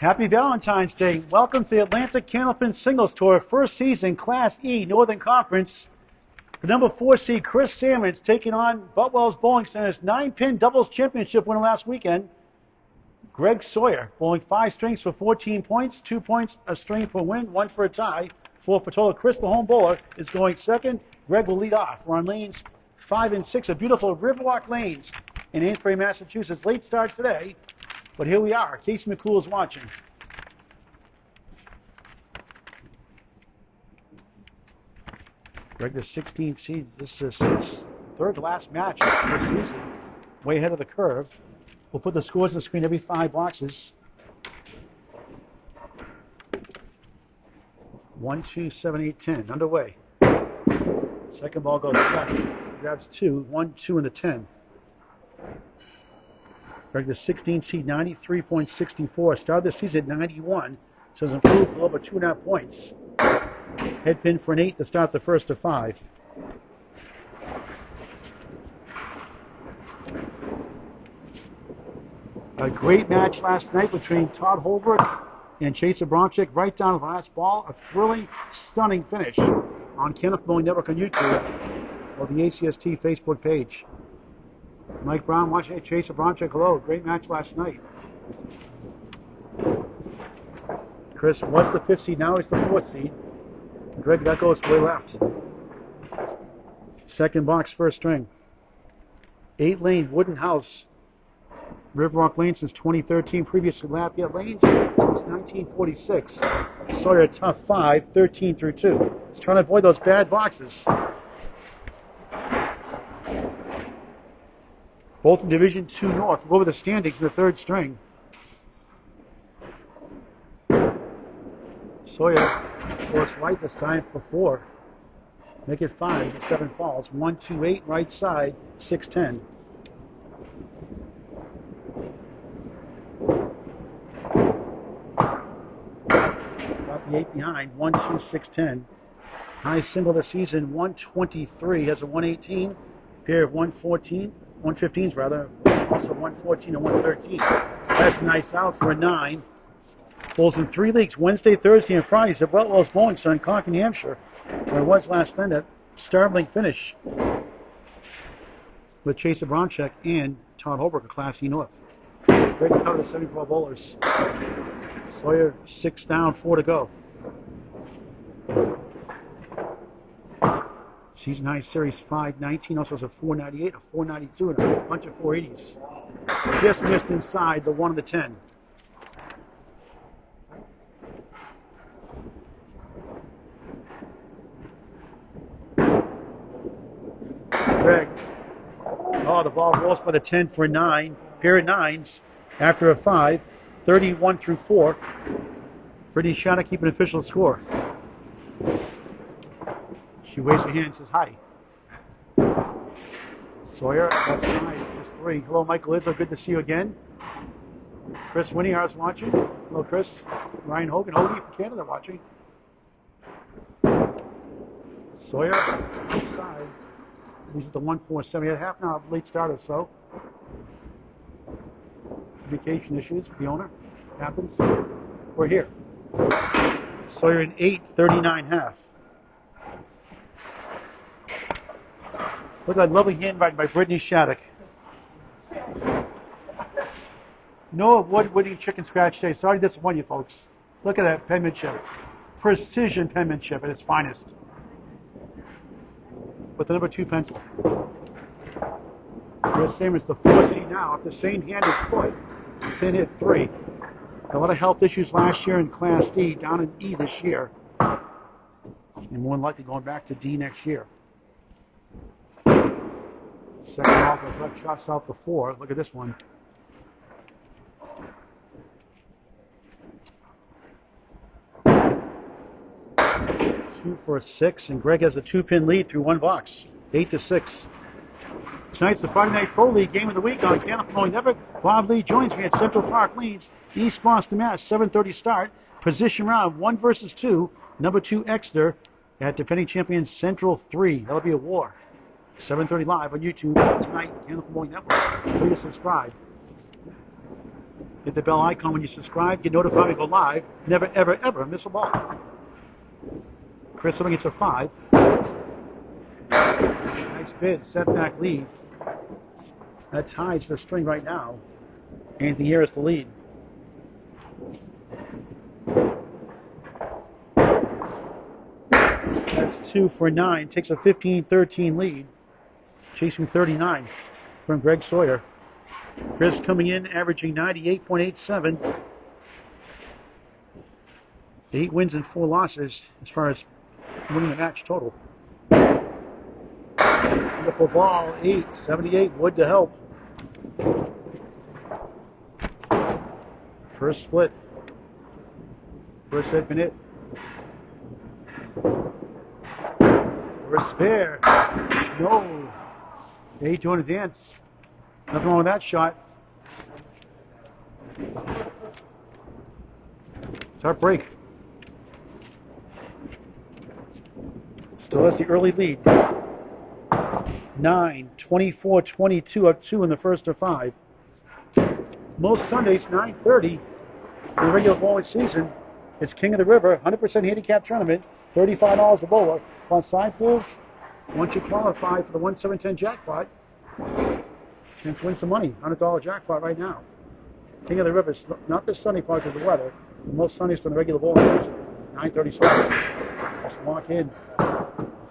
Happy Valentine's Day. Welcome to the Atlantic Candlepin Singles Tour, first season, Class E, Northern Conference. The number 4 seed, Chris Salmons, taking on Butwell's Bowling Center's 9-pin doubles championship winner last weekend, Greg Sawyer, bowling 5 strings for 14 points, 2 points a string for a win, 1 for a tie, 4 for total. Chris, the home bowler, is going second. Greg will lead off. We're on lanes 5 and 6, a beautiful Riverwalk Lanes in Amesbury, Massachusetts. Late start today, but here we are. Casey McCool is watching. Greg, the 16th seed. This is his third to last match this season. Way ahead of the curve. We'll put the scores on the screen every 5 boxes. 1, 2, 7, 8, 10. Underway. Second ball goes left. Grabs 2. 1, 2, and the 10. Greg, the 16th seed, 93.64. Started the season at 91. So has improved over 2.5 points. Head pin for an 8 to start the first of 5. A great match last night between Todd Holbrook and Chaser Bronchick, right down to the last ball. A thrilling, stunning finish on Candlepin Bowling Network on YouTube or the ACST Facebook page. Mike Brown watching Chaser Bronchick. Hello, great match last night. Chris was the 5th seed, now he's the 4th seed. Greg, that goes way left. Second box, first string. 8-lane wooden house. Riverwalk Lanes since 2013. Previously Lafayette Lanes since 1946. Sawyer, tough 5, 13 through 2. He's trying to avoid those bad boxes. Both in Division 2 North. We'll go over the standings in the 3rd string. Sawyer goes right this time for 4. Make it 5. 7 falls. 1, 2, 8 right side. 6, 10. Got the 8 behind. 1, 2, 6, 10. High single of the season. 123 has a 118. Pair of 114. 115s rather. Also 114 and 113. That's a nice out for a 9. Bowls in 3 leagues, Wednesday, Thursday, and Fridays at Butwell's Bowling Center in Concord, New Hampshire, where it was last night, that startling finish with Chaser Bronchick and Todd Holbrook of Class E North. Great to cover the 74 bowlers. Sawyer 6 down, 4 to go. Season high series 519, also has a 498, a 492, and a bunch of 480s. Just missed inside the 1 and the 10. Greg. Oh, the ball rolls by the 10 for a 9. Pair of 9s after a 5. 31 through 4. Brittany Shanna keeping an official score. She waves her hand and says hi. Sawyer, left side, just 3. Hello, Michael Izzo. Good to see you again. Chris Winniehar's watching. Hello, Chris. Ryan Hogan, Hoagie from Canada watching. Sawyer, outside. These are the 147. We had half an hour late start or so. Vacation issues with the owner. Happens. We're here. Sawyer in 8, 39 half. Look at that lovely handwriting by Brittany Shattuck. Noah Wood winning chicken scratch day. Sorry to disappoint you folks. Look at that penmanship. Precision penmanship at its finest. With the number 2 pencil. Chris Salmons, the 4 seed now, after same-handed foot, pin hit 3. A lot of health issues last year in Class D, down in E this year, and more than likely going back to D next year. Second ball goes left, chops out the 4. Look at this one. Two for a 6, and Greg has a 2-pin lead through 1 box. 8 to 6. Tonight's the Friday Night Pro League game of the week on Candlepin Bowling Network. Bob Lee joins me at Central Park Lanes, East Boston, Mass. 7:30 start. Position round 1 versus 2. Number 2 Exeter at defending champion Central 3. That'll be a war. 7:30 live on YouTube tonight. Candlepin Bowling Network. Free to subscribe. Hit the bell icon when you subscribe. Get notified when we go live. Never, ever, ever miss a ball. Chris Salmons gets a 5. Nice bid. Setback lead. That ties the string right now. Anthony Harris the lead. That's 2 for 9. Takes a 15-13 lead. Chasing 39 from Greg Sawyer. Chris coming in, averaging 98.87. 8 wins and 4 losses as far as winning the match total. Beautiful ball, 8-78. Wood to help. First split. First head pin hit. First spare. No. 8 doing a dance. Nothing wrong with that shot. Tough break. Still has the early lead. 9, 24, 22, up 2 in the first of 5. Most Sundays, 9:30 in the regular bowling season. It's King of the River, 100% handicap tournament, $35 a bowler. On side pools, once you qualify for the 1-7-10 jackpot, chance to win some money, $100 jackpot right now. King of the River, not this Sunday part of the weather. Most Sundays from the regular bowling season, 9:30 start. Just walk in.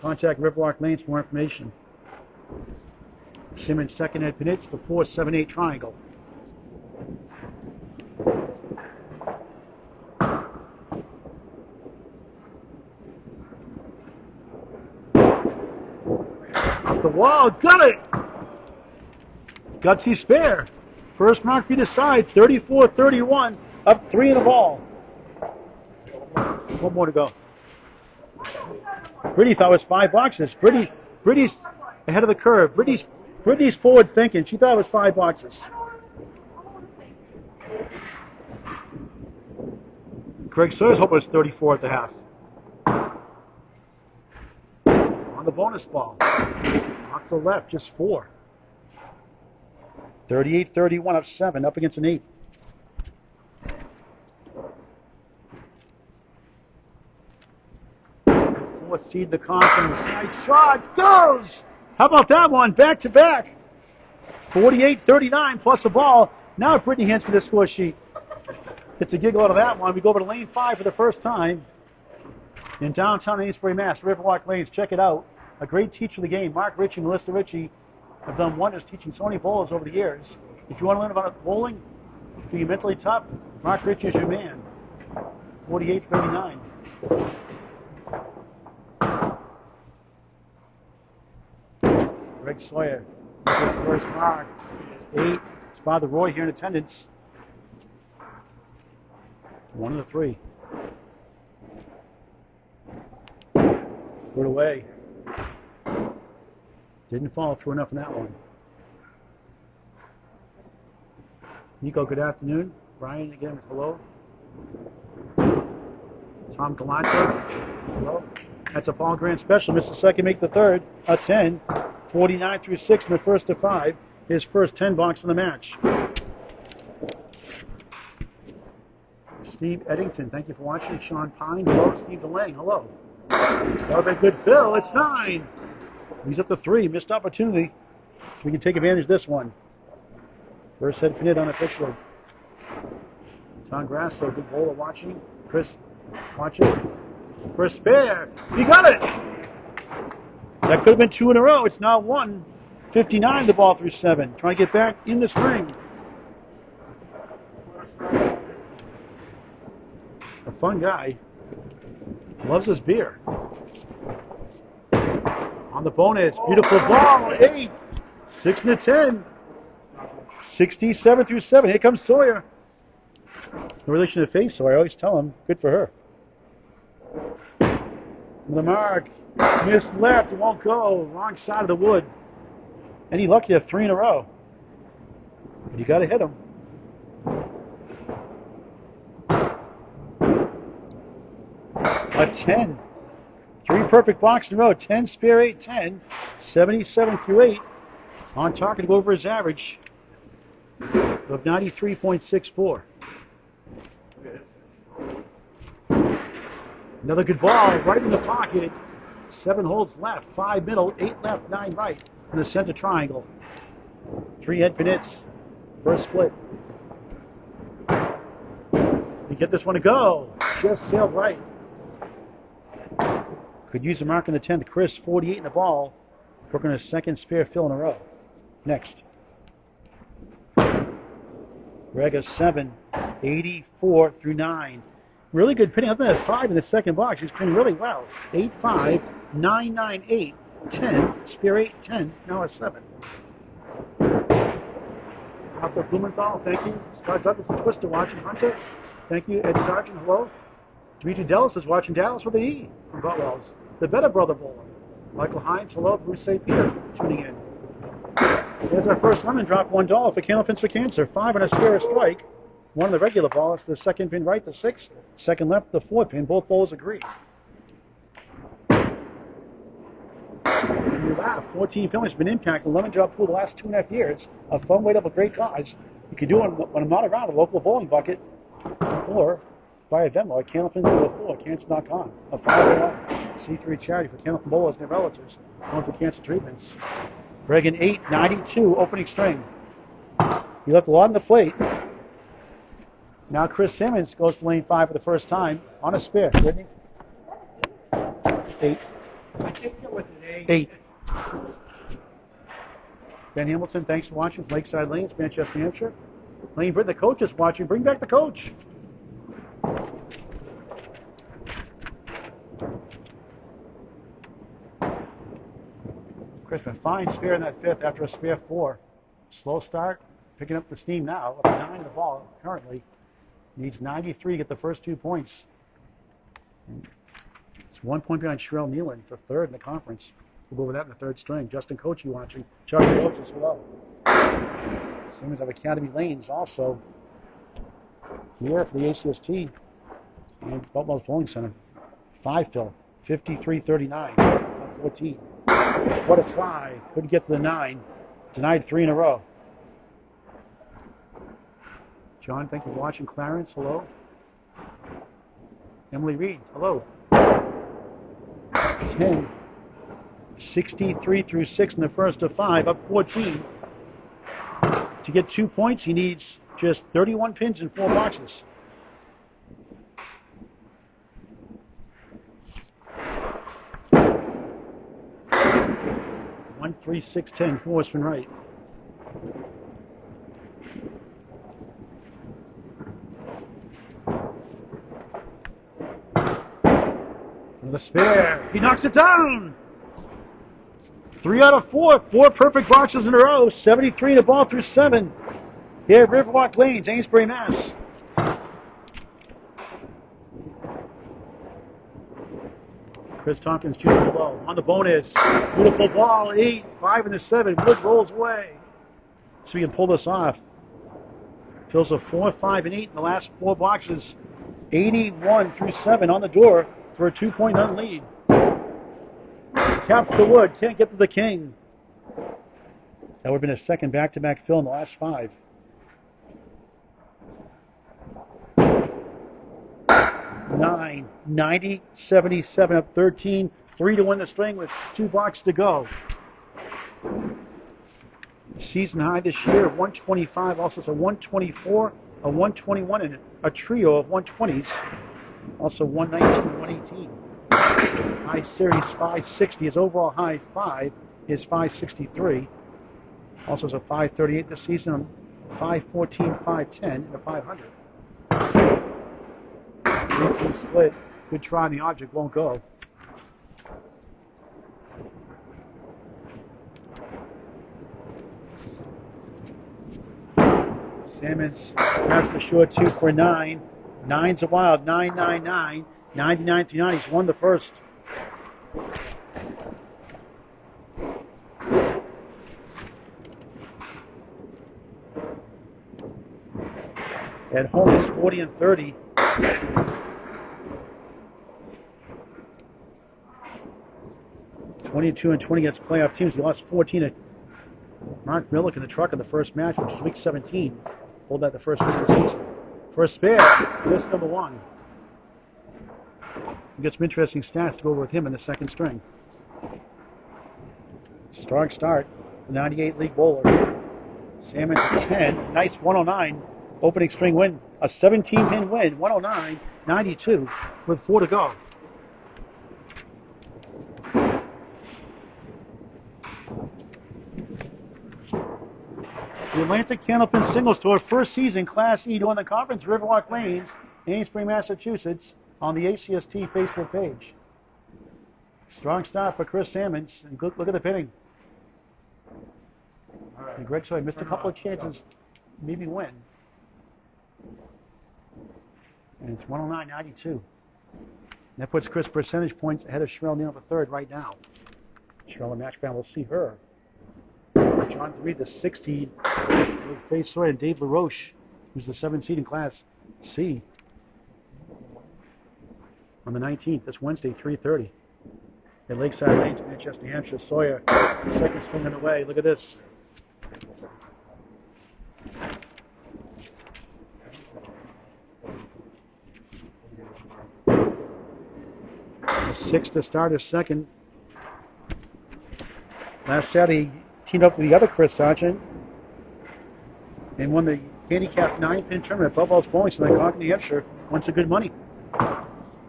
Contact Riverwalk Lanes for more information. Simmons second head pin hits the 4-7-8 triangle. Up the wall, got it! Gutsy spare. First mark for either side, 34-31, up 3 in the ball. One more to go. Brittany thought it was 5 boxes. Brittany's ahead of the curve. Brittany's forward thinking. She thought it was 5 boxes. Greg Sawyer's hoping it's 34 at the half. On the bonus ball. Off to the left, just 4. 38-31, up 7, up against an 8. Fourth seed, the conference. Nice shot, goes! How about that one? Back to back. 48-39 plus a ball. Now Brittany hands me the score sheet. Gets a giggle out of that one. We go over to lane 5 for the first time in downtown Amesbury, Mass. Riverwalk Lanes. Check it out. A great teacher of the game. Mark Ritchie and Melissa Ritchie have done wonders teaching so many bowlers over the years. If you want to learn about bowling, being mentally tough, Mark Ritchie is your man. 48-39. Greg Sawyer, his first mark. 8. His father Roy here in attendance. 1 of the 3. Put away. Didn't follow through enough in that one. Nico, good afternoon. Brian again with hello. Tom Galante, hello. That's a Paul Grant special. Missed the second, make the third. A 10. 49-6 in the first of 5. His first 10 box in the match. Steve Eddington, thank you for watching. Sean Pine, hello. Steve DeLang, hello. That would be a good fill. It's 9. He's up to 3. Missed opportunity. So we can take advantage of this one. First head pin hit unofficially. Tom Grasso, good bowler watching. Chris watching. First spare. He got it! That could have been 2 in a row. It's now 1. 59 the ball through 7. Trying to get back in the string. A fun guy. Loves his beer. On the bonus. Beautiful ball. 8. 6 and a 10. 67-7. Here comes Sawyer. In relation to face Sawyer, I always tell him, good for her. The mark. Missed left. It won't go. Wrong side of the wood. Any lucky to have 3 in a row. But you got to hit him. A 10. 3 perfect box in a row. 10 spare 8, 10. 77-8. On target to go over his average. of 93.64. Another good ball right in the pocket. 7 holes left, 5 middle, 8 left, 9 right in the center triangle. 3 head pin hits. First split. We get this one to go. Just sailed right. Could use a mark in the 10th. Chris, 48 in the ball. Working a second spare fill in a row. Next. Greg a 7, 84 through 9. Really good pinning. Other than that 5 in the second box, he's pinning really well. 8-5, 9-9-8, 10, spare 8, 10, now a 7. Arthur Blumenthal, thank you. Scott Douglas and Twister watching. Hunter, thank you. Ed Sargent, hello. Dimitri Dallas is watching. Dallas with an E from Butwell's. The Better Brother Bowler. Michael Hines, hello. Bruce St. Peter tuning in. There's our first lemon drop, $1 for Candlepins for Cancer. 5 and a spare a strike. 1 on the regular ball. It's the second pin right, the 6. Second left, the 4 pin. Both bowlers agree. And you laugh. 14 families have been impacted. The lemon drop pool the last 2.5 years. A fun way to have a great cause. You can do it when I'm not around, a local bowling bucket, or via Venmo at Candlepins04 Cancer.com. A 501 C3 charity for Candlepin bowlers and their relatives known for cancer treatments. Reagan 892 opening string. He left a lot on the plate. Now Chris Salmons goes to lane 5 for the first time on a spare. Brittany? 8. I think it was an 8. Ben Hamilton, thanks for watching. Lakeside Lanes, Manchester, New Hampshire. Lane Britton, the coach is watching. Bring back the coach. Chris, a fine spare in that 5th after a spare 4. Slow start, picking up the steam now. Up 9 in the ball currently. Needs 93 to get the first 2 points. It's 1 point behind Sherelle Nealon for 3rd in the conference. We'll go over that in the 3rd string. Justin Kochi watching. Chuck Rhodes as well. Same as of Academy Lanes also here for the ACST and Butwell's Bowling Center. 5 fill. 53-39. 14. What a try. Couldn't get to the 9. Denied 3 in a row. John, thank you for watching. Clarence, hello. Emily Reed, hello. 10. 63 through 6 in the first of 5, up 14. To get 2 points, he needs just 31 pins in 4 boxes. One, 3, 6, 10, 4 spin right. The spare. He knocks it down. 3 out of 4. 4 perfect boxes in a row. 73 to ball through 7. Here at Riverwalk Lanes, Amesbury, Mass. Chris Tompkins Jr. below. On the bonus. Beautiful ball. 8. 5 in the 7. Wood rolls away. So we can pull this off. Fills a 4, 5, and 8 in the last 4 boxes. 81 through 7 on the door for a 2-point lead. Taps the wood, can't get to the king. That would have been a second back-to-back fill in the last 5. 9, 90, 77 up 13, 3 to win the string with 2 boxes to go. Season high this year, 125, also it's a 124, a 121, and a trio of 120s. Also 119, 118. High series 560. His overall high 5 is 563. Also has a 538 this season, 514, 510, and a 500. 18 split. Good try on the object, won't go. Salmons grabs the short 2 for 9. 9's a wild, 999, 99 through 90. He's won the first. At home, he's 40 and 30. (22 and 20) against playoff teams. He lost 14 to Mark Millick in the truck in the first match, which was week 17. Hold that the first week of the season. First spare, miss number 1. We got some interesting stats to go over with him in the second string. Strong start, the 98 league bowler. Salmons at 10, nice 109 opening string win, a 17-pin win, 109-92 with 4 to go. The Atlantic Candlepin Singles Tour, first season, Class E, Northern Conference, Riverwalk Lanes, Amesbury, Massachusetts, on the ACST Facebook page. Strong start for Chris Salmons, and look at the pinning. And Greg Sawyer missed a couple of chances, maybe win. And it's 109-92. That puts Chris percentage points ahead of Sherelle Neal the third right now. Sherelle, the match fan, will see her. John Reed, the 16, with Faye Sawyer, and Dave LaRoche, who's the 7th seed in Class C. On the 19th, this Wednesday, 3:30. At Lakeside Lanes, Manchester, New Hampshire. Sawyer, second string on the way. Look at this. A 6 to start his second. Last Saturday, he teamed up with the other Chris Sargent and won the handicap 9-pin tournament at Buffalo's Bowling Center in Concord, New Hampshire. Won some good money.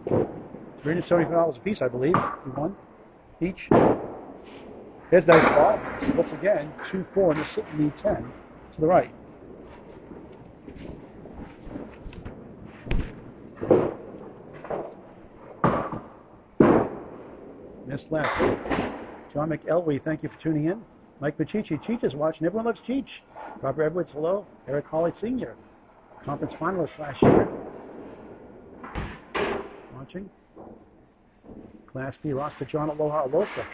$375 a piece, I believe. He won each. Here's nice ball. Splits again. 2-4 in the 10 to the right. Missed left. John McElwee, thank you for tuning in. Mike Pachichi. Cheech is watching. Everyone loves Cheech. Robert Edwards, hello. Eric Hawley Sr., conference finalist last year. Watching. Class B lost to John Aloha Alosa.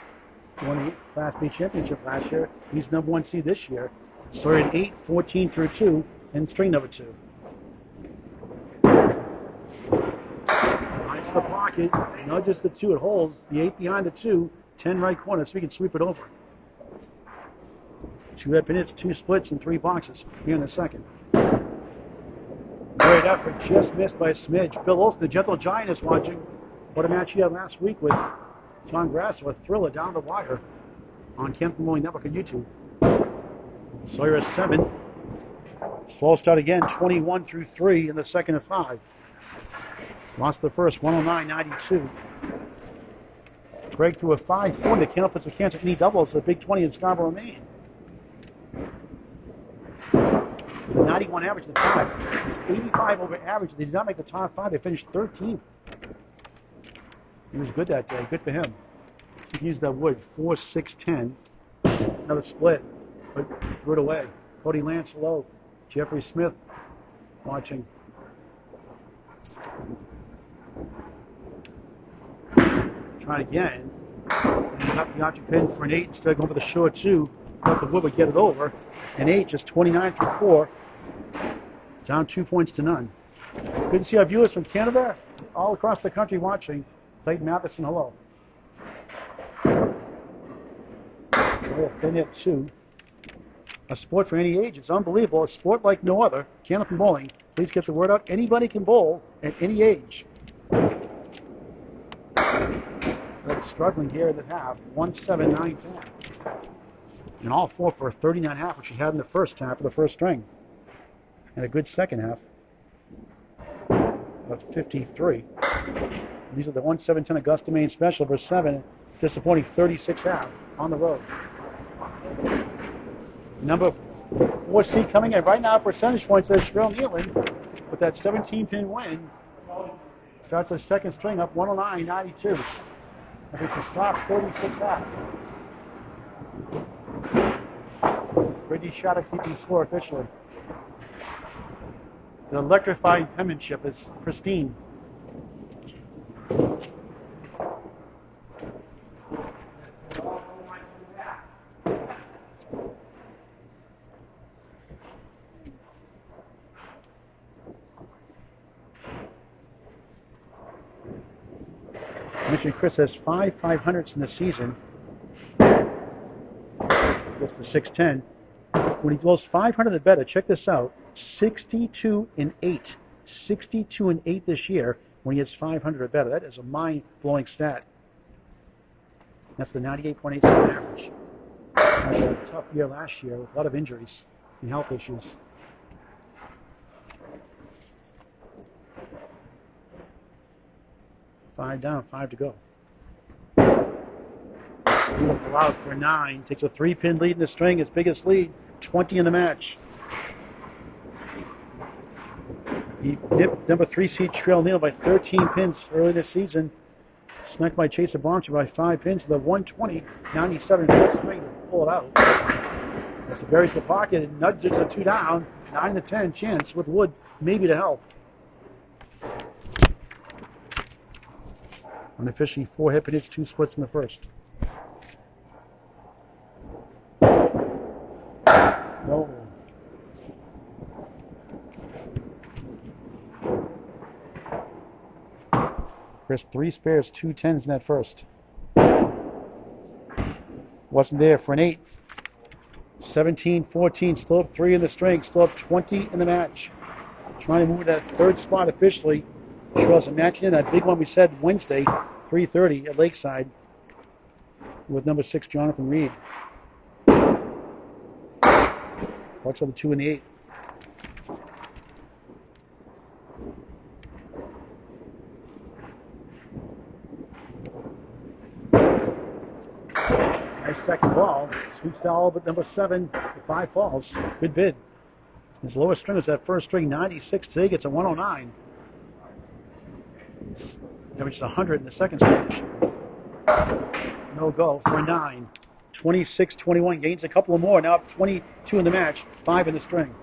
Won the Class B championship last year. He's number 1 seed this year. Sawyer at 8, 14 through 2, and string number 2. Finds the pocket, nudges the 2, it holds. The 8 behind the 2, 10 right corner, so we can sweep it over. 2 red pin hits, 2 splits, and 3 boxes here in the second. Great effort, just missed by a smidge. Bill Olson, the Gentle Giant, is watching. What a match he had last week with Tom Grasso, a thriller down the wire on Candlepin Bowling Network on YouTube. Sawyer is 7. Slow start again, 21 through 3 in the second of 5. Lost the first, 109-92. Greg threw a 5-4 to Candlepin's a cancer any doubles, a big 20 in Scarborough, Maine. With a 91 average at the time. It's 85 over average. They did not make the top 5. They finished 13th. He was good that day. Good for him. He used that wood. 4, 6, 10. Another split, but threw it away. Cody Lance, hello. Jeffrey Smith watching. Trying again. And he got the object pin for an 8 instead of going for the short 2. Thought the wood would get it over. An 8, just 29 through 4. Down 2 points to none. Good to see our viewers from Canada, all across the country watching. Clayton Matheson, hello. Thin hit 2. A sport for any age. It's unbelievable. A sport like no other. Candlepin Bowling. Please get the word out. Anybody can bowl at any age. But struggling here in the half. 1-7, 9-10. And all 4 for a 39.5, which he had in the first half of the first string. And a good second half of 53. These are the 1-7-10 Augusta, Maine special versus 7. Disappointing 36.5 on the road. Number 4 seed coming in right now, percentage points. There's Sherelle Nealon with that 17-pin win. Starts a second string up 109-92. It's a soft 36.5. Brittany Shadow keeping score officially. The electrifying penmanship is pristine. I mentioned Chris has 5 500s in the season. That's the 610. When he goes 500 or better, check this out. 62-8. 62-8 this year when he hits 500 or better. That is a mind-blowing stat. That's the 98.87 average. Had a tough year last year with a lot of injuries and health issues. Five down, 5 to go. Beautiful out for 9. Takes a 3-pin lead in the string, his biggest lead, 20 in the match. He nipped number 3 seed Trail Neal by 13 pins early this season. Snuck by Chaser Boncher by 5 pins to the 120.97 full string to pull it out. As he buries the pocket and nudges the 2 down, 9 to 10 chance with Wood maybe to help. Unofficially 4 hit hits, 2 splits in the first. No. Chris, 3 spares, 2 10s in that first. Wasn't there for an 8. 17-14, still up 3 in the string, still up 20 in the match. Trying to move to that 3rd spot officially. Sure wasn't matching in that big one we said Wednesday, 3:30 at Lakeside with number 6 Jonathan Reed. Watch on the 2 and the 8. Nice second ball. Sweeps to all but number 7 with 5 falls. Good bid. His lowest string was that first string, 96. Today gets a 109. Averages 100 in the second stage. No go for a 9. 26-21. Gains a couple of more. Now up 22 in the match. 5 in the string.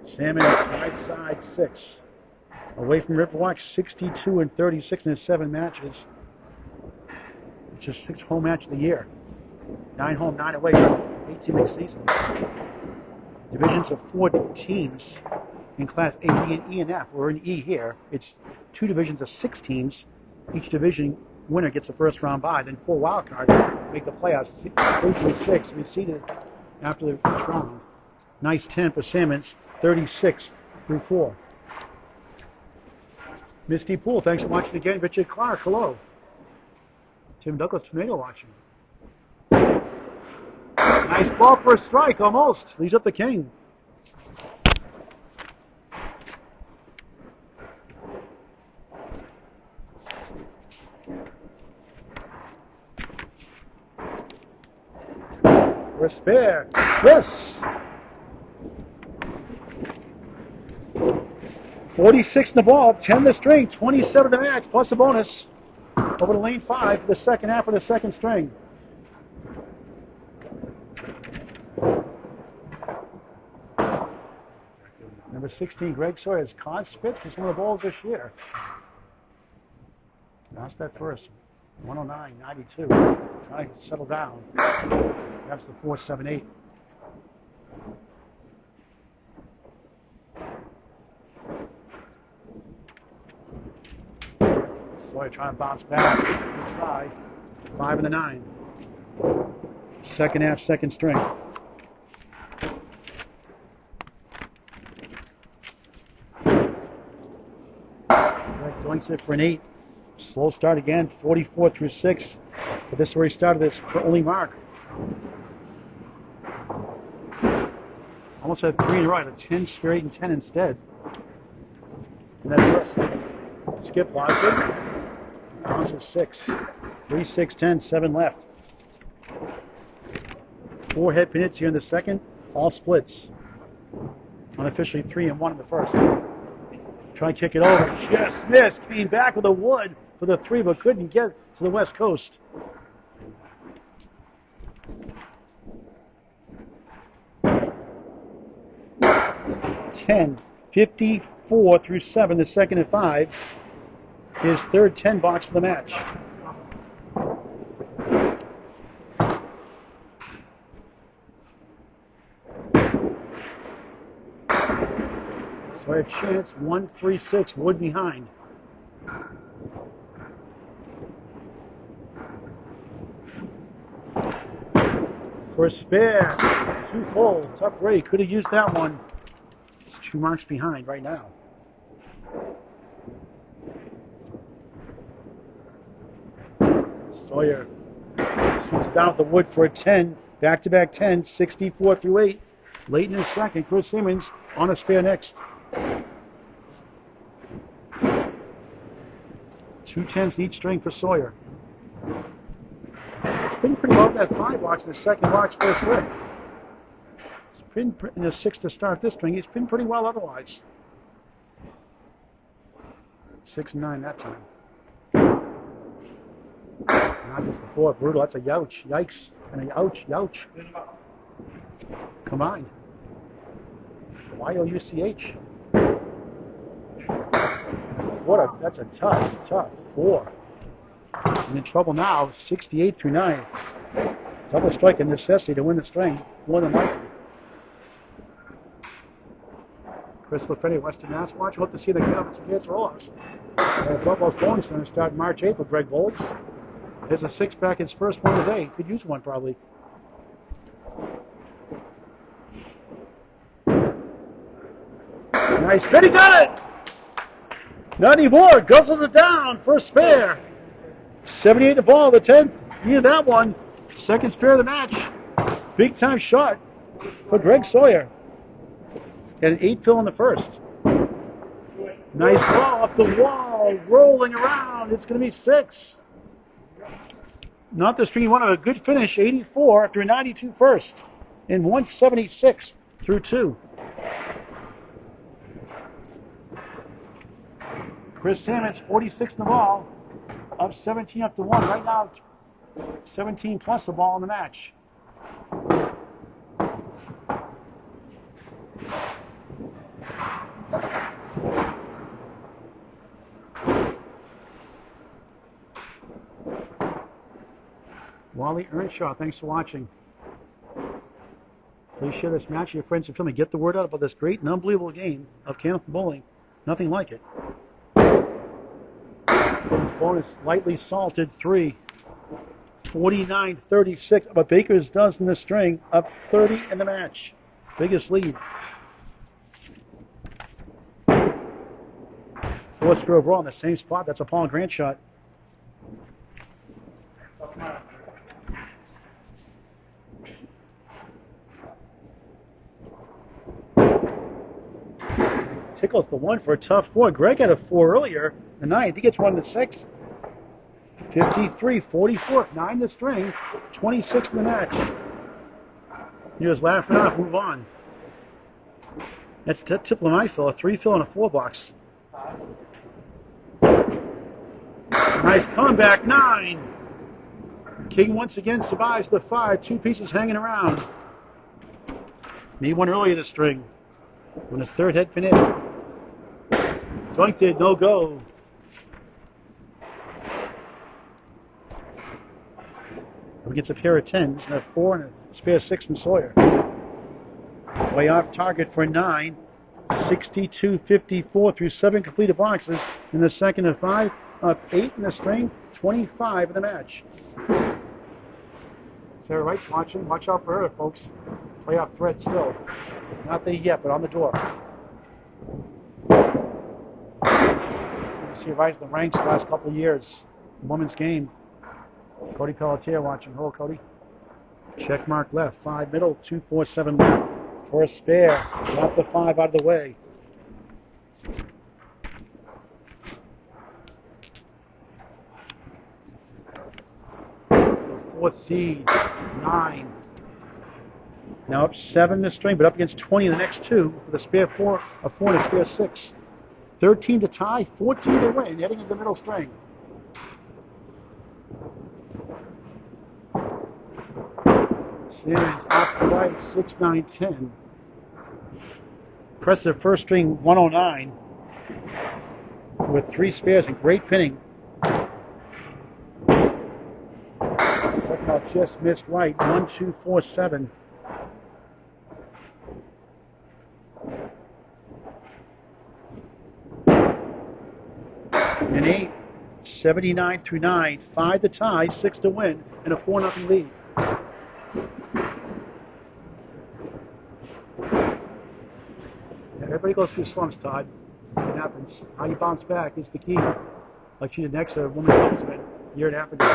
Salmons right side 6. Away from Riverwalk, 62-36 in his 7 matches. It's his 6th home match of the year. 9 home, 9 away, 18 season. Divisions of 4 teams in Class A, B, and E and F. We're in E here. It's 2 divisions of 6 teams. Each division winner gets the first round bye. Then 4 wild cards make the playoffs. 3 through 6 reseeded after the first round. Nice 10 for Salmons. 36 through 4. Misty Pool, thanks for watching again. Richard Clark, hello. Tim Douglas, Tornado watching. Nice ball for a strike, almost. Leaves up the king. For a spare. Yes. 46 in the ball, 10 in the string, 27 in the match, plus a bonus. Over to lane 5 for the second half of the second string. Number 16, Greg Sawyer, has caused fits for some of the balls this year. Lost that first. 109.92. Trying to settle down. That's the 4.78. Sawyer trying to bounce back. Good try. 5 in the 9. Second half, second string. Doinks it for an 8. Slow start again, 44 through 6. But this is where he started this only mark. Almost had 3 in a row. A 10, spare 8, and 10 instead. And that first skip logic. Bounce of 6. 3, 6, 10, 7 left. 4 head pin hits here in the second. All splits. Unofficially 3 and 1 in the first. Try to kick it over. Just missed. Came back with a wood for the 3, but couldn't get to the West Coast. $10.54 through 7, the second and 5. His third 10 box of the match. So I have chance 1-3-6, Wood behind. for a spare. Too full. Tough break. Could have used that one. It's 2 marks behind right now. Sawyer shoots down at the wood for a 10. Back-to-back 10, 64 through 8. Late in the second, Chris Salmons on a spare next. 2 10s in each string for Sawyer. It's been pretty well in that 5 box, the second box, first string. It's been in the 6 to start this string. He's been pretty well otherwise. 6 and 9 that time. Not just the 4, brutal. That's a youch. Yikes. And a youch. Combined. Y-O-U-C-H. That's a tough 4. And in trouble now, 68 through 9. Double strike a necessity to win the string, more than likely. Chris LaFetti, Western Mass Watch. Hope to see the Candlepin Kids roll-offs. Buffalo's Bowling Center start March 8th with Greg Bowles. There's a 6-pack, his first one today. Could use one probably. Nice hit, he got it! Not anymore, guzzles it down, first spare. 78 to ball, the 10th. Needed that one. Second spare of the match. Big time shot for Greg Sawyer. And an 8 fill in the first. Nice ball up the wall, rolling around. It's going to be 6. Not the string he wanted, a good finish, 84 after a 92 first. And 176 through 2. Chris Salmons, 46 in the ball, up 17 up to 1. Right now, 17 plus the ball in the match. Wally Earnshaw, thanks for watching. Please share this match with your friends and family. Get the word out about this great and unbelievable game of Candlepin bowling. Nothing like it. Bonus lightly salted 3. 49-36. But Baker's does in the string, up 30 in the match. Biggest lead. 4th spare overall in the same spot. That's a Paul Grant shot. Tickles the 1 for a tough 4. Greg had a 4 earlier. The 9th, he gets 1 to 6. 53-44, 9 to string, 26 in the match. He was laughing off, move on. That's typical of my fill, a 3 fill and a 4 box. Nice comeback, 9. King once again survives the 5, 2 pieces hanging around. Need one early in the string. When his 3rd head pin hit. Doinked it, no go. He gets a pair of 10s and a 4 and a spare 6 from Sawyer. Way off target for 9. 62-54 through 7 completed boxes in the second of 5. Up 8 in the string, 25 in the match. Sarah Wright's watching. Watch out for her, folks. Playoff threat still. Not there yet, but on the door. You see her right at the ranks the last couple of years. Women's game. Cody Pelletier watching. Hello, Cody. Check mark left. 5 middle. 2-4-7 left. For a spare. Got the 5 out of the way. The 4th seed. 9. Now up 7 in the string, but up against 20 in the next 2 with a spare 4, a 4 and a spare 6. 13 to tie, 14 to win, heading into the middle string. Salmons off the right, 6-9-10. Impressive first string, 109. With 3 spares and great pinning. Second out just missed right, 1-2-4-7. An 8, 79 through 9, 5 to tie, 6 to win, and a 4-0 lead. Everybody goes through slumps, Todd. It happens. How you bounce back is the key. Like she did next to women's doubles event a year and a half ago.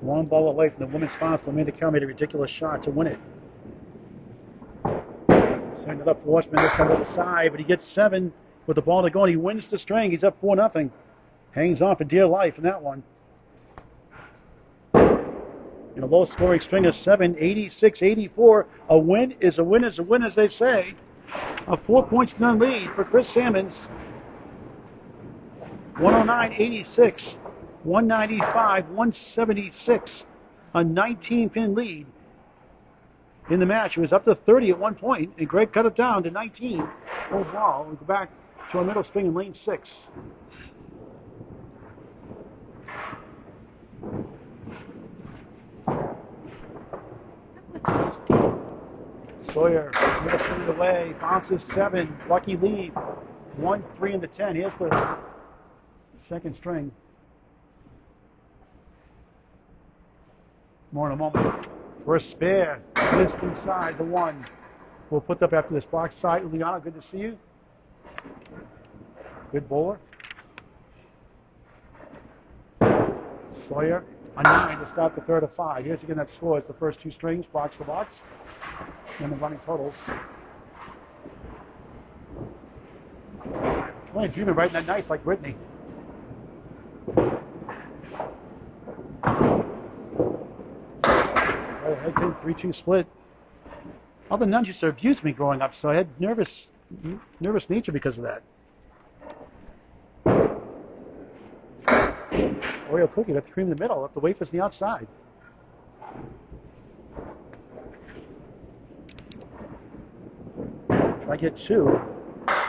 One ball away from the women's finals. Amanda Carroll made a ridiculous shot to win it. Sending it up for Horseman this time to the side, but he gets 7 with the ball to go, and he wins the string. He's up 4-0. Hangs on for dear life in that one. In a low-scoring string of 7, 86-84. A win is a win is a win, as they say. A 4-point lead for Chris Salmons. 109-86, 195-176. A 19-pin lead in the match. It was up to 30 at one point, and Greg cut it down to 19 overall. We go back to our middle string in lane 6. Sawyer, middle string away, bounces 7, lucky lead, 1-3 in the 10. Here's the second string. More in a moment. First spare, missed inside the 1. We'll put up after this box side. Uliana, good to see you. Good bowler. Sawyer, a 9 to start the third of 5. Here's again that score. It's the first 2 strings, box to box. And the running totals. Really dreaming right in that nice like Brittany. Head 10, 3-2 split. All the nuns used to abuse me growing up, so I had nervous nature because of that. Oreo cookie, got the cream in the middle, left the wafers on the outside. Try to get 2.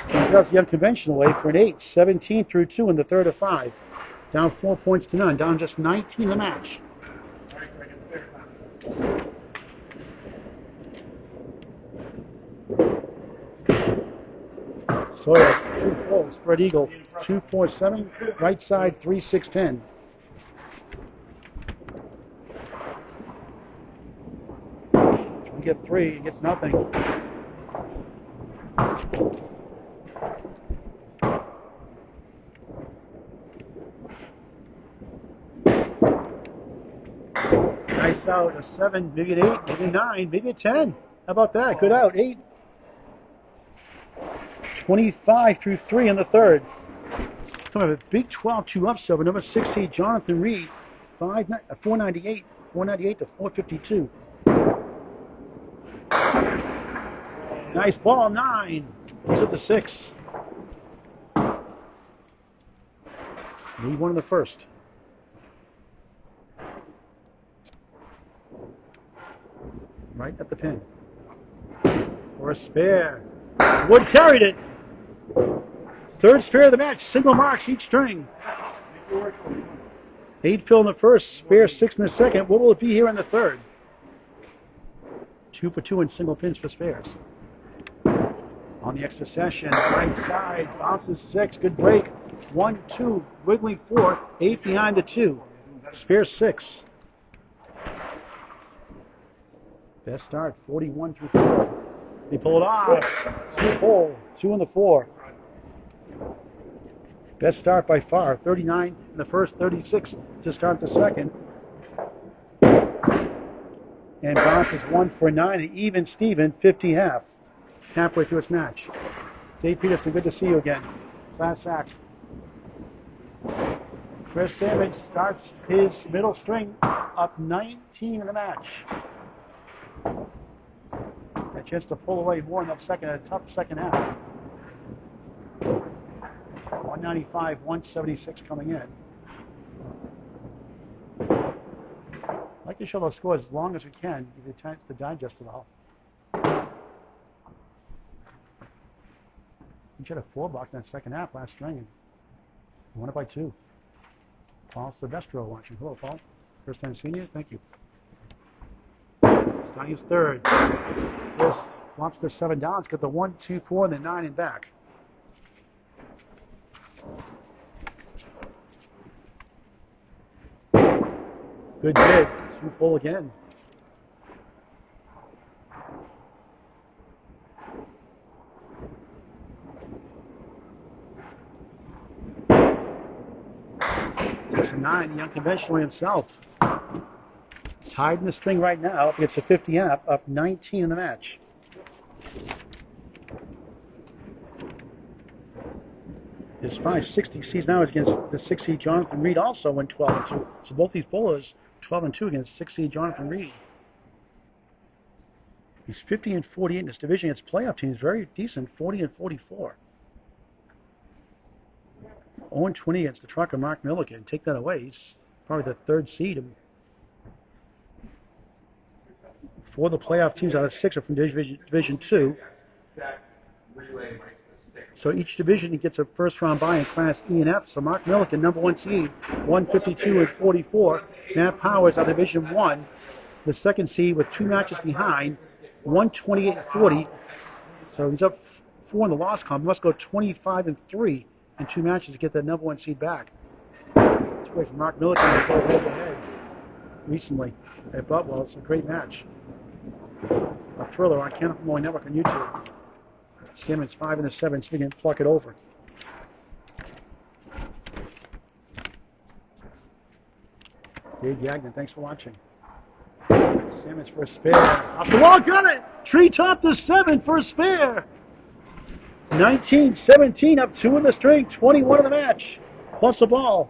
He does the unconventional way for an 8. 17 through 2 in the third of 5. Down 4 points to none. Down just 19 in the match. Sawyer, 2-4, spread eagle, 2-4-7, right side, 3-6-10. Trying to get 3, he gets nothing. Nice out, a 7, maybe an 8, maybe a 9, maybe a 10. How about that? Good out, 8. 25 through 3 in the third. Coming up a big 12-2 upset over number 6 seed Jonathan Reed, 498 to 452. Nice ball, 9. He's at the 6. Lead 1 in the first. Right at the pin. For a spare. Wood carried it. Third spare of the match. Single marks each string. 8 fill in the first. Spare 6 in the second. What will it be here in the third? 2 for 2 in single pins for spares. On the extra session. Right side. Bounces 6. Good break. 1, 2. Wiggling 4. 8 behind the 2. Spare 6. Best start. 41 through 4. They pull it off. 2 pull. 2 in the 4. Best start by far. 39 in the first, 36 to start the second. And bounces 1 for 9. An even Steven, 50 half. Halfway through its match. Dave Peterson, good to see you again. Class act. Chris Salmons starts his middle string up 19 in the match. A chance to pull away more in that second, a tough second half. 195, 176 coming in. I'd like to show those scores as long as we can, give you a chance to digest it all. You had a 4 box in that second half last string and won it by 2. Paul Silvestro watching. Hello, Paul. First time seeing you. Thank you. Starting his third. This flops to 7 down. It's got the 1, 2, 4, and the 9 in back. Good bid. 2 full again. Chris a 9, the unconventional himself. Tied in the string right now up against the 50 amp, up 19 in the match. His 560 sees now is against the 6 seed Jonathan Reed, also went 12-2. So both these bowlers 12-2 against 6 seed Jonathan Reed. He's 50-48 in this division. His playoff team is very decent, 40-44. 0-20 against the trucker Mark Milligan. Take that away. He's probably the 3rd seed. 4 of the playoff teams out of 6 are from Division 2. So each division he gets a first round bye in Class E and F. So Mark Milligan, number 1 seed, 152-44. Matt Powers out of Division 1, the 2nd seed with 2 matches behind, 128-40. So he's up 4 in the loss column. He must go 25-3 in 2 matches to get that number 1 seed back. It's great for Mark Milligan to go head to head recently at Butwell. It's a great match. A thriller on Candlepin Network on YouTube. Salmons 5 in the 7, so we can pluck it over. Dave Gagnon, thanks for watching. Salmons for a spare. Off the wall, got it! Treetop to 7 for a spare. 19-17, up 2 in the string, 21 in the match. Plus a ball.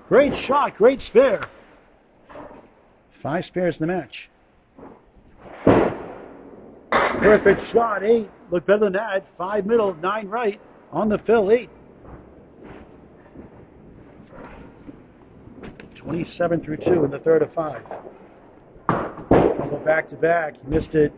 Great shot, great spare. 5 spares in the match. Perfect shot, 8. Look better than that. 5 middle, 9 right. On the fill, 8. 27-2 in the 3rd of 5. Go back to back. He missed it.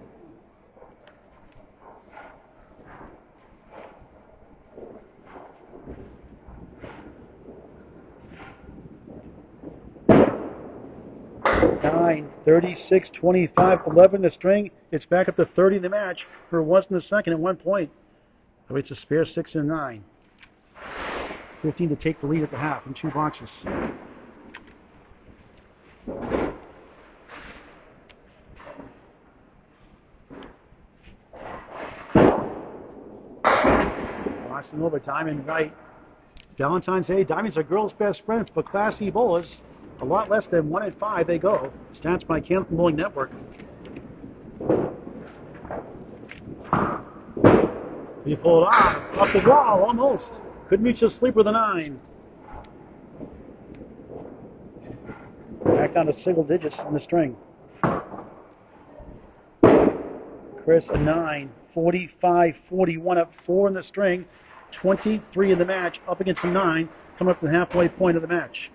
9, 36, 25, 11 the string. It's back up to 30 in the match. For once in the second at 1 point. So it's a spare 6 and 9. 15 to take the lead at the half in 2 boxes. Crossing over, Diamond right. Valentine's Day, Diamond's a girl's best friend for Class E bowlers. A lot less than 1 in 5 they go. Stats by Candlepin Network. He pulled off the wall, almost. Couldn't reach a sleeper with a 9. Back down to single digits in the string. Chris a 9, 45-41, up 4 in the string, 23 in the match, up against a 9, coming up to the halfway point of the match.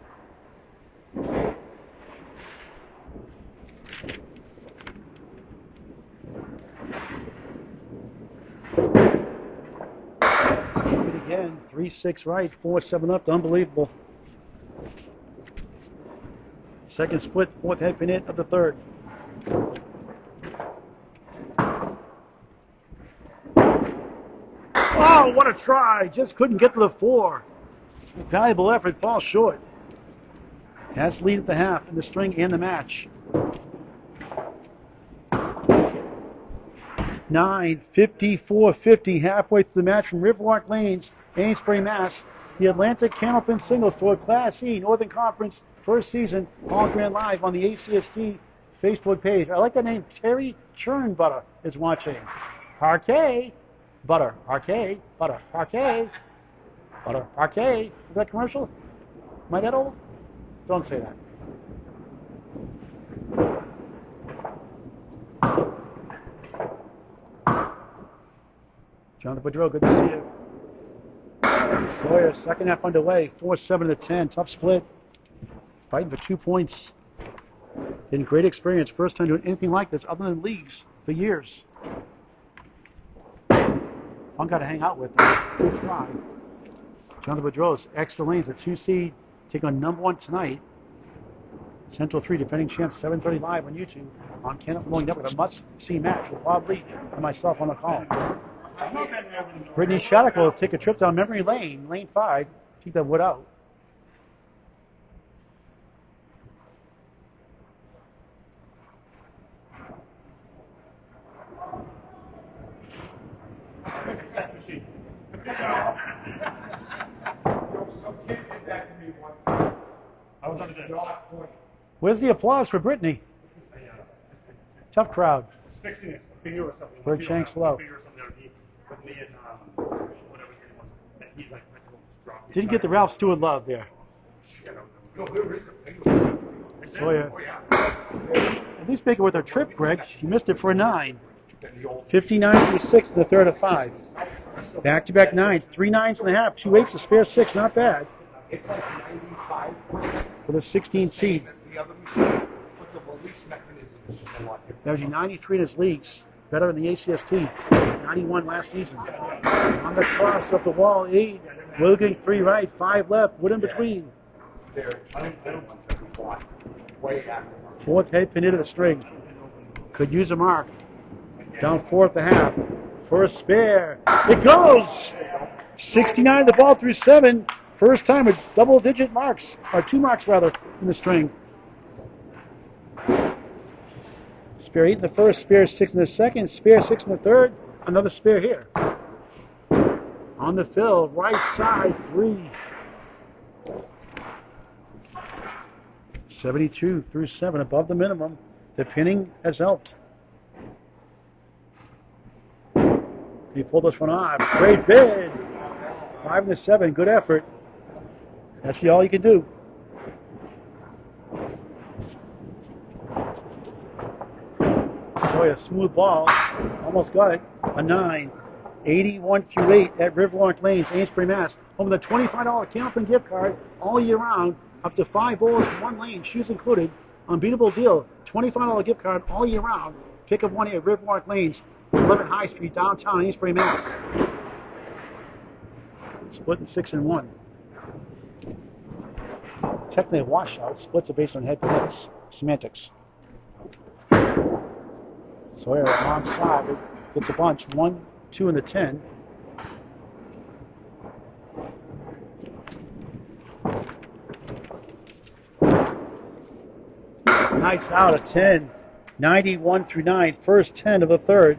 Again, 3-6 right, 4-7 left, unbelievable. Second split, 4th head pin hit of the 3rd. Oh, what a try! Just couldn't get to the 4. Valuable effort, falls short. Has lead at the half in the string and the match. 9, 54-50, halfway through the match from Riverwalk Lanes-Amesbury, Mass. The Atlantic Candlepin Singles Tour Class E Northern Conference first season, all grand live on the ACST Facebook page. I like that name. Terry Churnbutter is watching. Parquet, butter, parquet, butter, parquet, butter, parquet. Is that commercial? Am I that old? Don't say that. Jonathan Boudreau, good to see you. Sawyer, second half underway, 4-7 to 10, tough split. Fighting for 2 points. Getting great experience, first time doing anything like this other than leagues for years. Fun guy to hang out with. Good try. Jonathan Boudreau's extra lanes, a 2 seed, take on number 1 tonight. Central 3 defending champs, 7:30 live on YouTube on Candlepin Network. A must-see match with Bob Lee and myself on the call. Brittany Shattuck will take a trip down memory lane, lane 5. Keep that wood out. I was under that. Where's the applause for Brittany? Tough crowd. It's fixing a finger or something. Bird Shanks low. Finger or something with me and whatever his name was. And he like dropped. Didn't get the Ralph Stewart love there. Sawyer. At least make it with her trip, Greg. She missed it for a 9. 59 through 6 in the third of 5. Back-to-back 9s. 3 9.5. 2 8s, a spare 6. Not bad. It's like 95% For the 16 seed. as the other machine, but the release mechanism is just a lot different. Averaging 93 in his leagues. Better in the ACST. 91 last season. On the cross up the wall, 8. Wilking 3 right, 5 left. Wood in between. They're unemployment that we bought way after. 4th head pin into the string. Could use a mark. Down 4 at the half. For a spare. It goes! 69 the ball through 7. First time with double-digit marks, or 2 marks rather, in the string. Spare 8 in the first, spare 6 in the second, spare 6 in the third, another spare here. On the fill, right side, 3. 72 through 7, above the minimum. The pinning has helped. He pulled this one off. Great bid. 5 and 7, good effort. That's all you can do. Sawyer, smooth ball. Almost got it. A 9. 81 through 8 at Riverwalk Lanes-Amesbury, Mass. Home with a $25 Candlepin gift card all year round. Up to 5 bowls, 1 lane, shoes included. Unbeatable deal. $25 gift card all year round. Pick up one here at Riverwalk Lanes, 11 High Street, downtown Amesbury, Mass. Split in 6 and 1. Technically a washout. Splits are based on head hits. Semantics. Sawyer long side gets a bunch. 1, 2 in the 10. Nice out of 10. 91 through 9. First 10 of the third.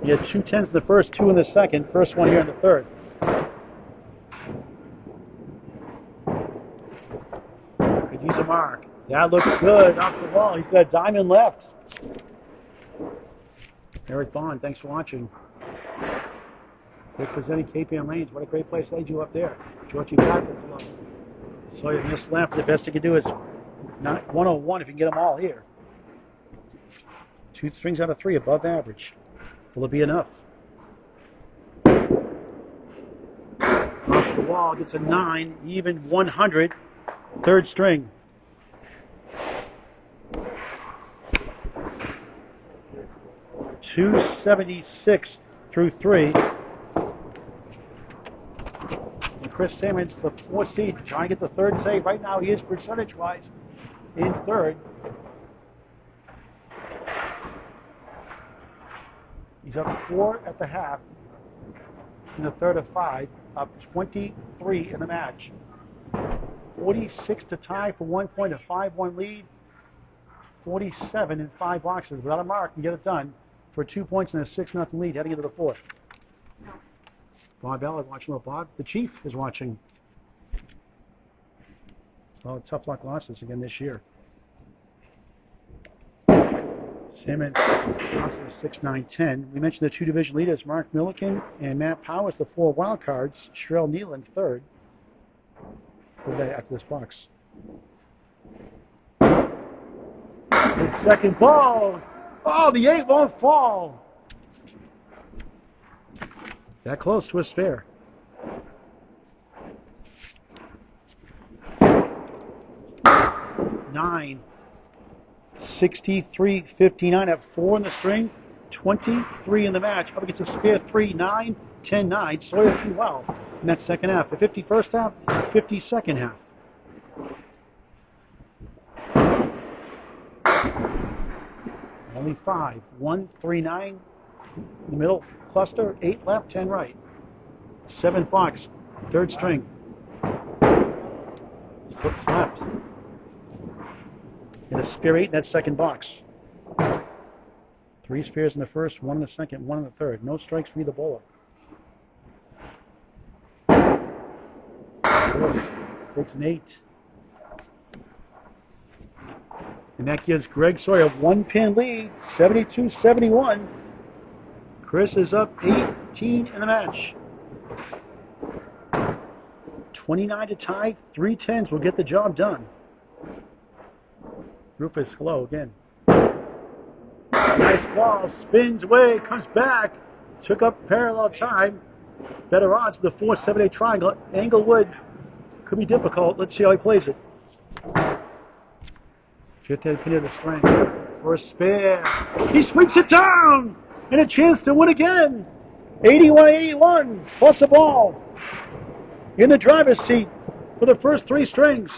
You had 2 10s in the first, 2 in the second. First one here in the third. Could use a mark. That looks good. Off the wall. He's got a diamond left. Eric Bond, thanks for watching. We're presenting KPN Lanes. What a great place they do up there. Georgie Patrick. Sawyer missed left. The best he can do is not 101 if you can get them all here. 2 strings out of 3, above average. Will it be enough? Off the wall, gets a 9, even 100. Third string. $276 through 3. And Chris Salmons, the 4th seed, trying to get the third save. Right now, he is percentage-wise in third. He's up 4 at the half in the third of 5, up 23 in the match. 46 to tie for 1 point, a 5-1 lead. 47 in 5 boxes. Without a mark, can get it done for 2 points and a 6-0 lead heading into the 4th. Bob Ballard watching. Little Bob. The Chief is watching. Oh, tough luck losses again this year. Salmons losses 6-9-10. We mentioned the 2 division leaders, Mark Milliken and Matt Powers, the 4 wild cards. Sherelle Nealon, 3rd. What they after this box? Good second ball. Oh, the 8 won't fall. That close to a spare. Nine. 63-59 at 4 in the string, 23 in the match. Up against a spare 3, 9, 10, 9. Sawyer did well in that second half. A 50 first half, 50 second half. Only 5. 1, 3, 9 in the middle cluster, 8 left, 10 right. 7th box, 3rd string. 6 left. And a spare 8 in that second box. 3 spares in the first, 1 in the second, 1 in the third. No strikes for either bowler. Takes an 8. And that gives Greg Sawyer a 1-pin lead, 72-71. Chris is up 18 in the match. 29 to tie, 3 10s will get the job done. Rufus, hello again. Nice ball, spins away, comes back, took up parallel time. Better odds, the 4-7-8 triangle. Englewood could be difficult. Let's see how he plays it. Fifth head pin of the string. First spare. He sweeps it down! And a chance to win again. 81-81, plus a ball. In the driver's seat for the first 3 strings.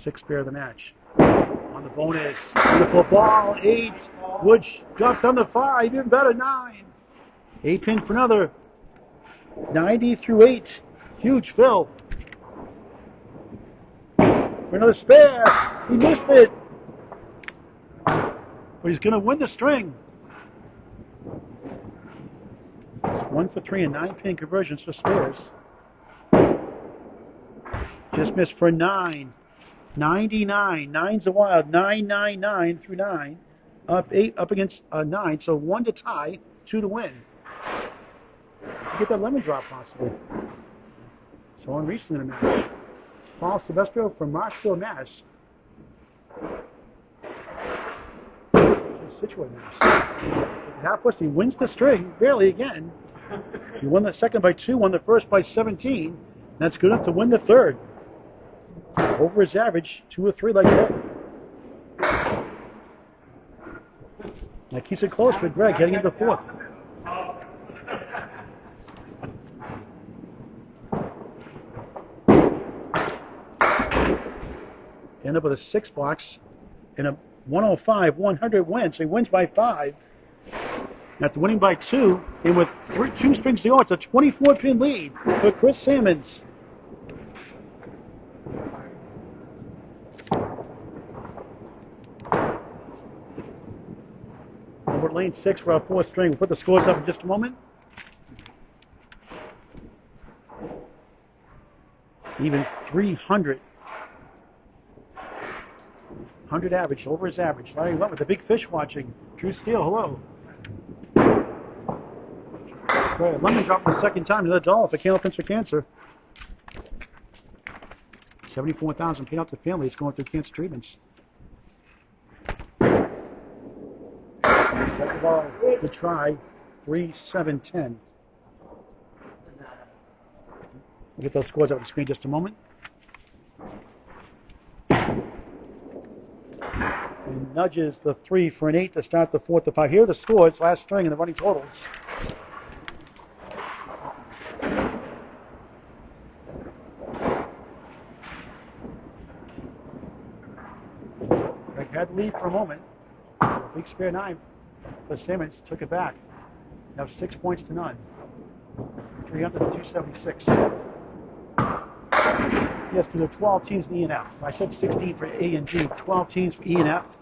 6th pair of the match. On the bonus. Beautiful ball. 8. Woods dropped on the 5. Even better, 9. 8 pin for another. 90-8. Huge fill. For another spare. He missed it. But he's going to win the string. 1 for 3 and 9 pin conversions for spares. Just missed for 9. 99. 9's a wild. 9-9-9 through 9. Up 8 up against 9. So 1 to tie, 2 to win. Get that lemon drop possibly. So on recently in the match. Paul Silvestro from Marshfield, Mass. Situate, Mass. Half-West, he wins the string, barely again. He won the second by 2, won the first by 17. That's good enough to win the third. Over his average, 2 or 3 like that. That keeps it close for Greg heading into the 4th. End up with a 6 box and a 105-100 win, so he wins by 5. After winning by 2, and with 2 strings to go, it's a 24-pin lead for Chris Salmons. Over lane 6 for our 4th string. We'll put the scores up in just a moment. Even 300. 100 average, over his average. Larry went with the big fish watching. Drew Steele, hello. So, lemon drop for the second time. Another $1 for Candlepin for Cancer. 74,000 paid out to families going through cancer treatments. Second ball, good try. 3-7-10. We'll get those scores up on the screen in just a moment. And nudges the 3 for an 8 to start the 4th to 5. Here are the scores, last string, and the running totals. Greg had the lead for a moment. Big spare 9 for Salmons, took it back. Now 6 points to none. 300-276. Yes, there are 12 teams in E and F. I said 16 for A and G, 12 teams for E and F.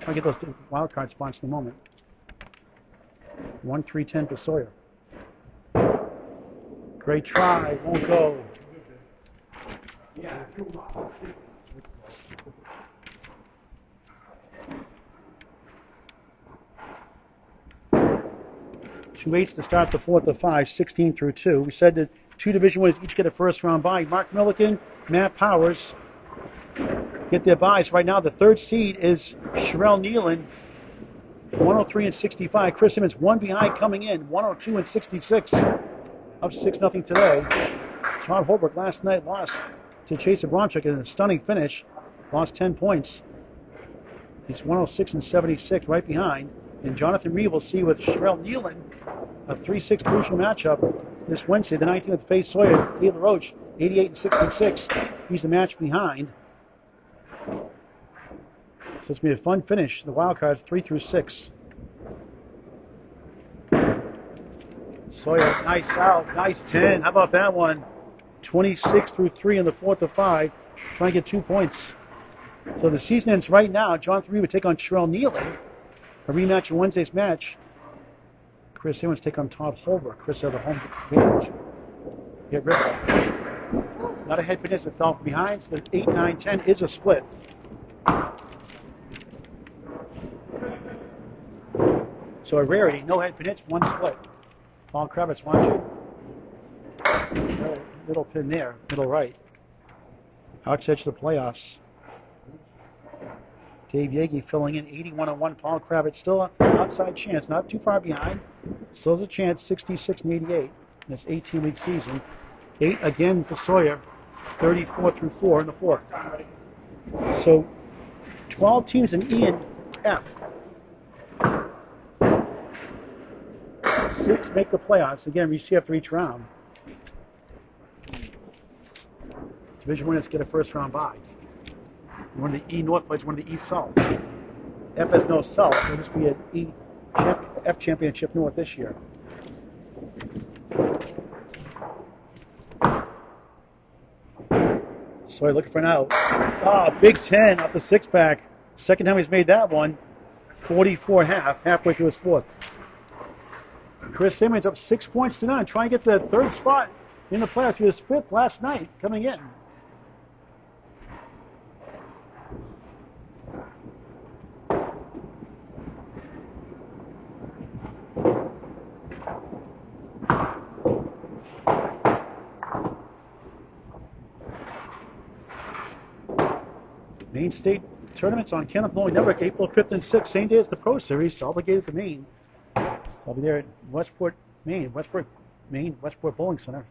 I'll get those wild card spots in a moment. 1-3-10 for Sawyer. Great try, won't go. Yeah. 2 8s to start the 4th of 5, 16 through 2. We said that 2 division winners each get a first round bye. Mark Milliken, Matt Powers get their byes. Right now, the 3rd seed is Sherelle Nealon, 103-65. Chris Simmons, 1 behind coming in, 102-66. Up 6-0 today. Todd Holbrook last night lost to Chaser Bromchuk in a stunning finish. Lost 10 points. He's 106-76, right behind. And Jonathan Reed will see with Sherelle Nealon, a 3-6 crucial matchup this Wednesday, the 19th, face Sawyer, Taylor Roach, 88-66. He's the match behind. So it's going to be a fun finish. The wild cards 3 through 6. Sawyer, nice out, nice 10. How about that one? 26 through 3 in the 4th of 5. Trying to get 2 points. So the season ends right now. Jonathan Reed would take on Sherelle Nealon. A rematch of Wednesday's match. Chris Simmons take on Todd Holbrook. Chris had the home advantage. Get Riverwalk. Not a head finish that fell from behind. So the 8, 9, 10 is a split. So a rarity, no head pin hits, one split. Paul Kravitz watching. Little pin there, middle right. Outside to the playoffs. Dave Yagi filling in 81-1. Paul Kravitz still an outside chance, not too far behind. Still has a chance, 66-88 in this 18-week season. 8 again for Sawyer, 34-4 in the fourth. So 12 teams in E and F. 6 make the playoffs. Again, we see after each round. Division winners get a first round bye. One of the E North plays one of the E South. F has no South, so it'll just be an F Championship North this year. Sorry, looking for an out. Big 10 off the 6-pack. Second time he's made that one. 44.5, halfway through his fourth. Chris Simmons up 6 points to none, trying to get the third spot in the playoffs. He was fifth last night coming in. Maine State tournaments on Candlepin Network, April 5th and 6th, same day as the Pro Series, obligated to Maine. I'll be there at Westport, Maine, Westport Bowling Center,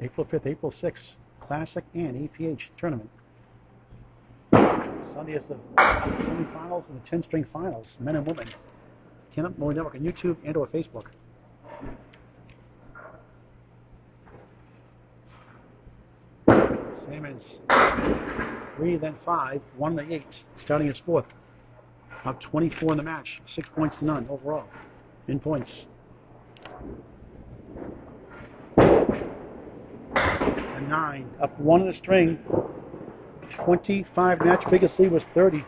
April 5th, April 6th, Classic and APH tournament. Sunday is the semifinals and the 10-string finals, men and women. Candlepin Network on YouTube and or Facebook. Salmons 3, then 5, 1 in the 8, starting his fourth. Up 24 in the match, 6 points to none overall in points. And 9, up 1 in the string, 25 match, biggest lead was 30.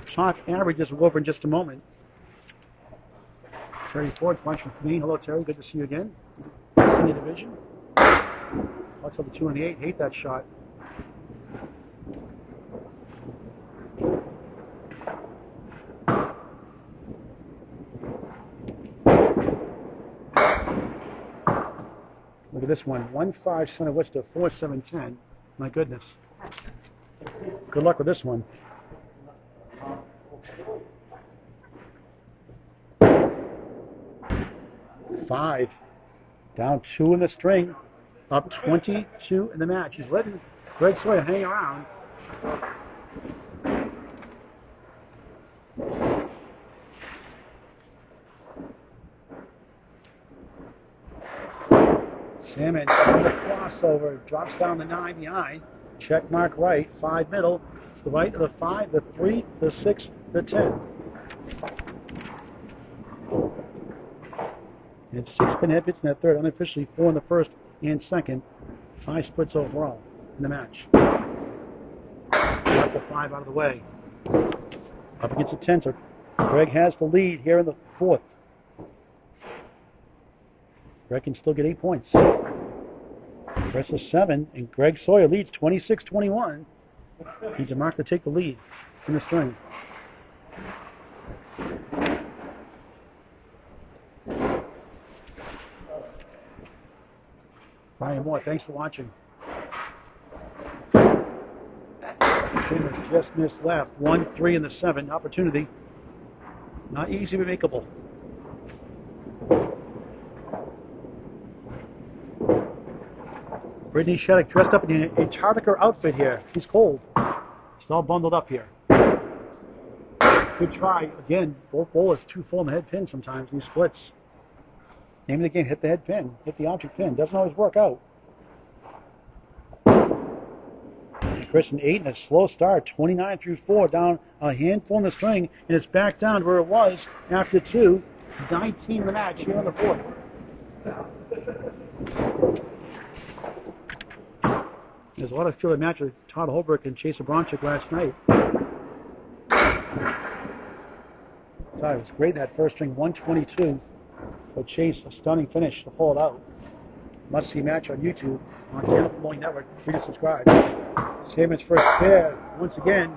Top averages will go over in just a moment. Terry Ford's watching from Maine. Hello, Terry. Good to see you again. Senior division. Bucks up the 2 and the 8. Hate that shot. Look at this one. 1-5 center west to 4-7-10. My goodness. Good luck with this one. 5, down 2 in the string, up 22 in the match. He's letting Greg Sawyer hang around. Salmon on the crossover, drops down the 9 behind. Check mark right, 5 middle. It's the right of the 5, the 3, the 6, the 10. And 6 pin head hits in that third, unofficially 4 in the first and second. 5 splits overall in the match. Got the 5 out of the way. Up against the 10, so Greg has the lead here in the fourth. Greg can still get 8 points. Versus 7, and Greg Sawyer leads 26-21. Needs a mark to take the lead in the string. Brian Moore, thanks for watching. Simmons just missed left. 1-3 in the 7. Opportunity. Not easy but makeable. Brittany Shettick dressed up in an Antarctica outfit here. She's cold. She's all bundled up here. Good try. Again, both bowlers too full in the head pin sometimes, these splits. Name of the game, hit the head pin, hit the object pin. Doesn't always work out. Christian 8 in a slow start, 29-4, down a handful in the string, and it's back down to where it was after 2, 19 in the match here on the fourth. There's a lot of feel of match with Todd Holbrook and Chase Bronchick last night. Todd was great in that first string, 122. But Chase, a stunning finish to pull it out. Must-see match on YouTube on Candlepin Bowling Network. Free to subscribe. Salmons first spare once again,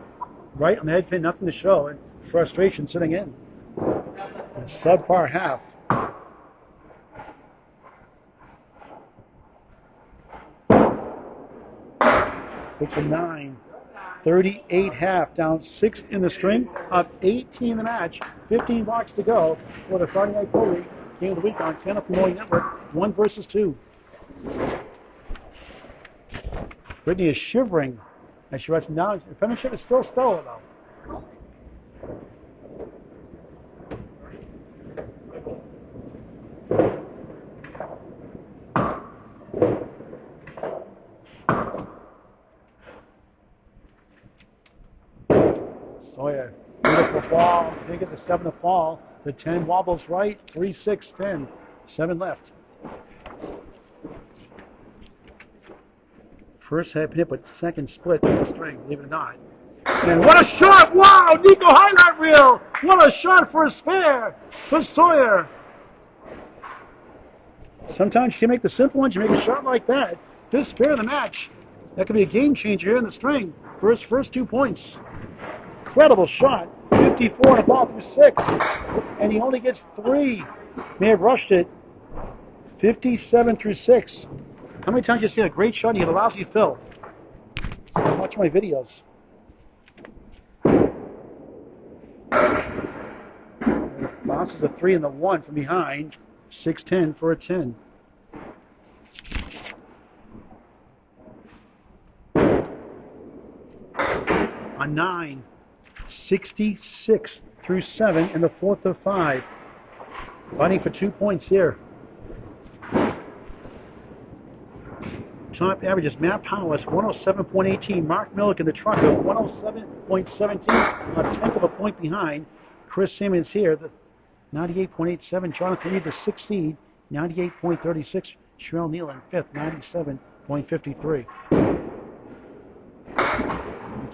right on the head pin, nothing to show, and frustration sitting in. And subpar half. Takes a 9. 38 half, down 6 in the string, up 18 in the match, 15 blocks to go for the Friday Night Pro League game of the week on Candlepin Bowling Network, 1 versus 2. Brittany is shivering as she writes me down. The penmanship is still stellar, though. Sawyer, beautiful ball. They get the 7 to fall. The 10 wobbles right. 3, 6, 10. 7 left. First head pin, but second split in the string, believe it or not. And what a shot! Wow! Nico highlight reel! What a shot for a spare for Sawyer. Sometimes you can make the simple ones. You make a shot like that. Just spare the match. That could be a game changer here in the string. First 2 points. Incredible shot. 54 on a ball through 6. And he only gets 3. May have rushed it. 57 through 6. How many times you see a great shot and you get a lousy fill? Watch my videos. Bounces a 3 and the 1 from behind. 6-10 for a 10. A 9. 66 through 7 in the 4th of 5. Fighting for 2 points here. Top averages, Matt Powers, 107.18. Mark Millick in the truck at 107.17. A tenth of a point behind. Chris Salmons here, the 98.87. Jonathan Reed, the 6th seed, 98.36. Sherelle Neal in 5th, 97.53.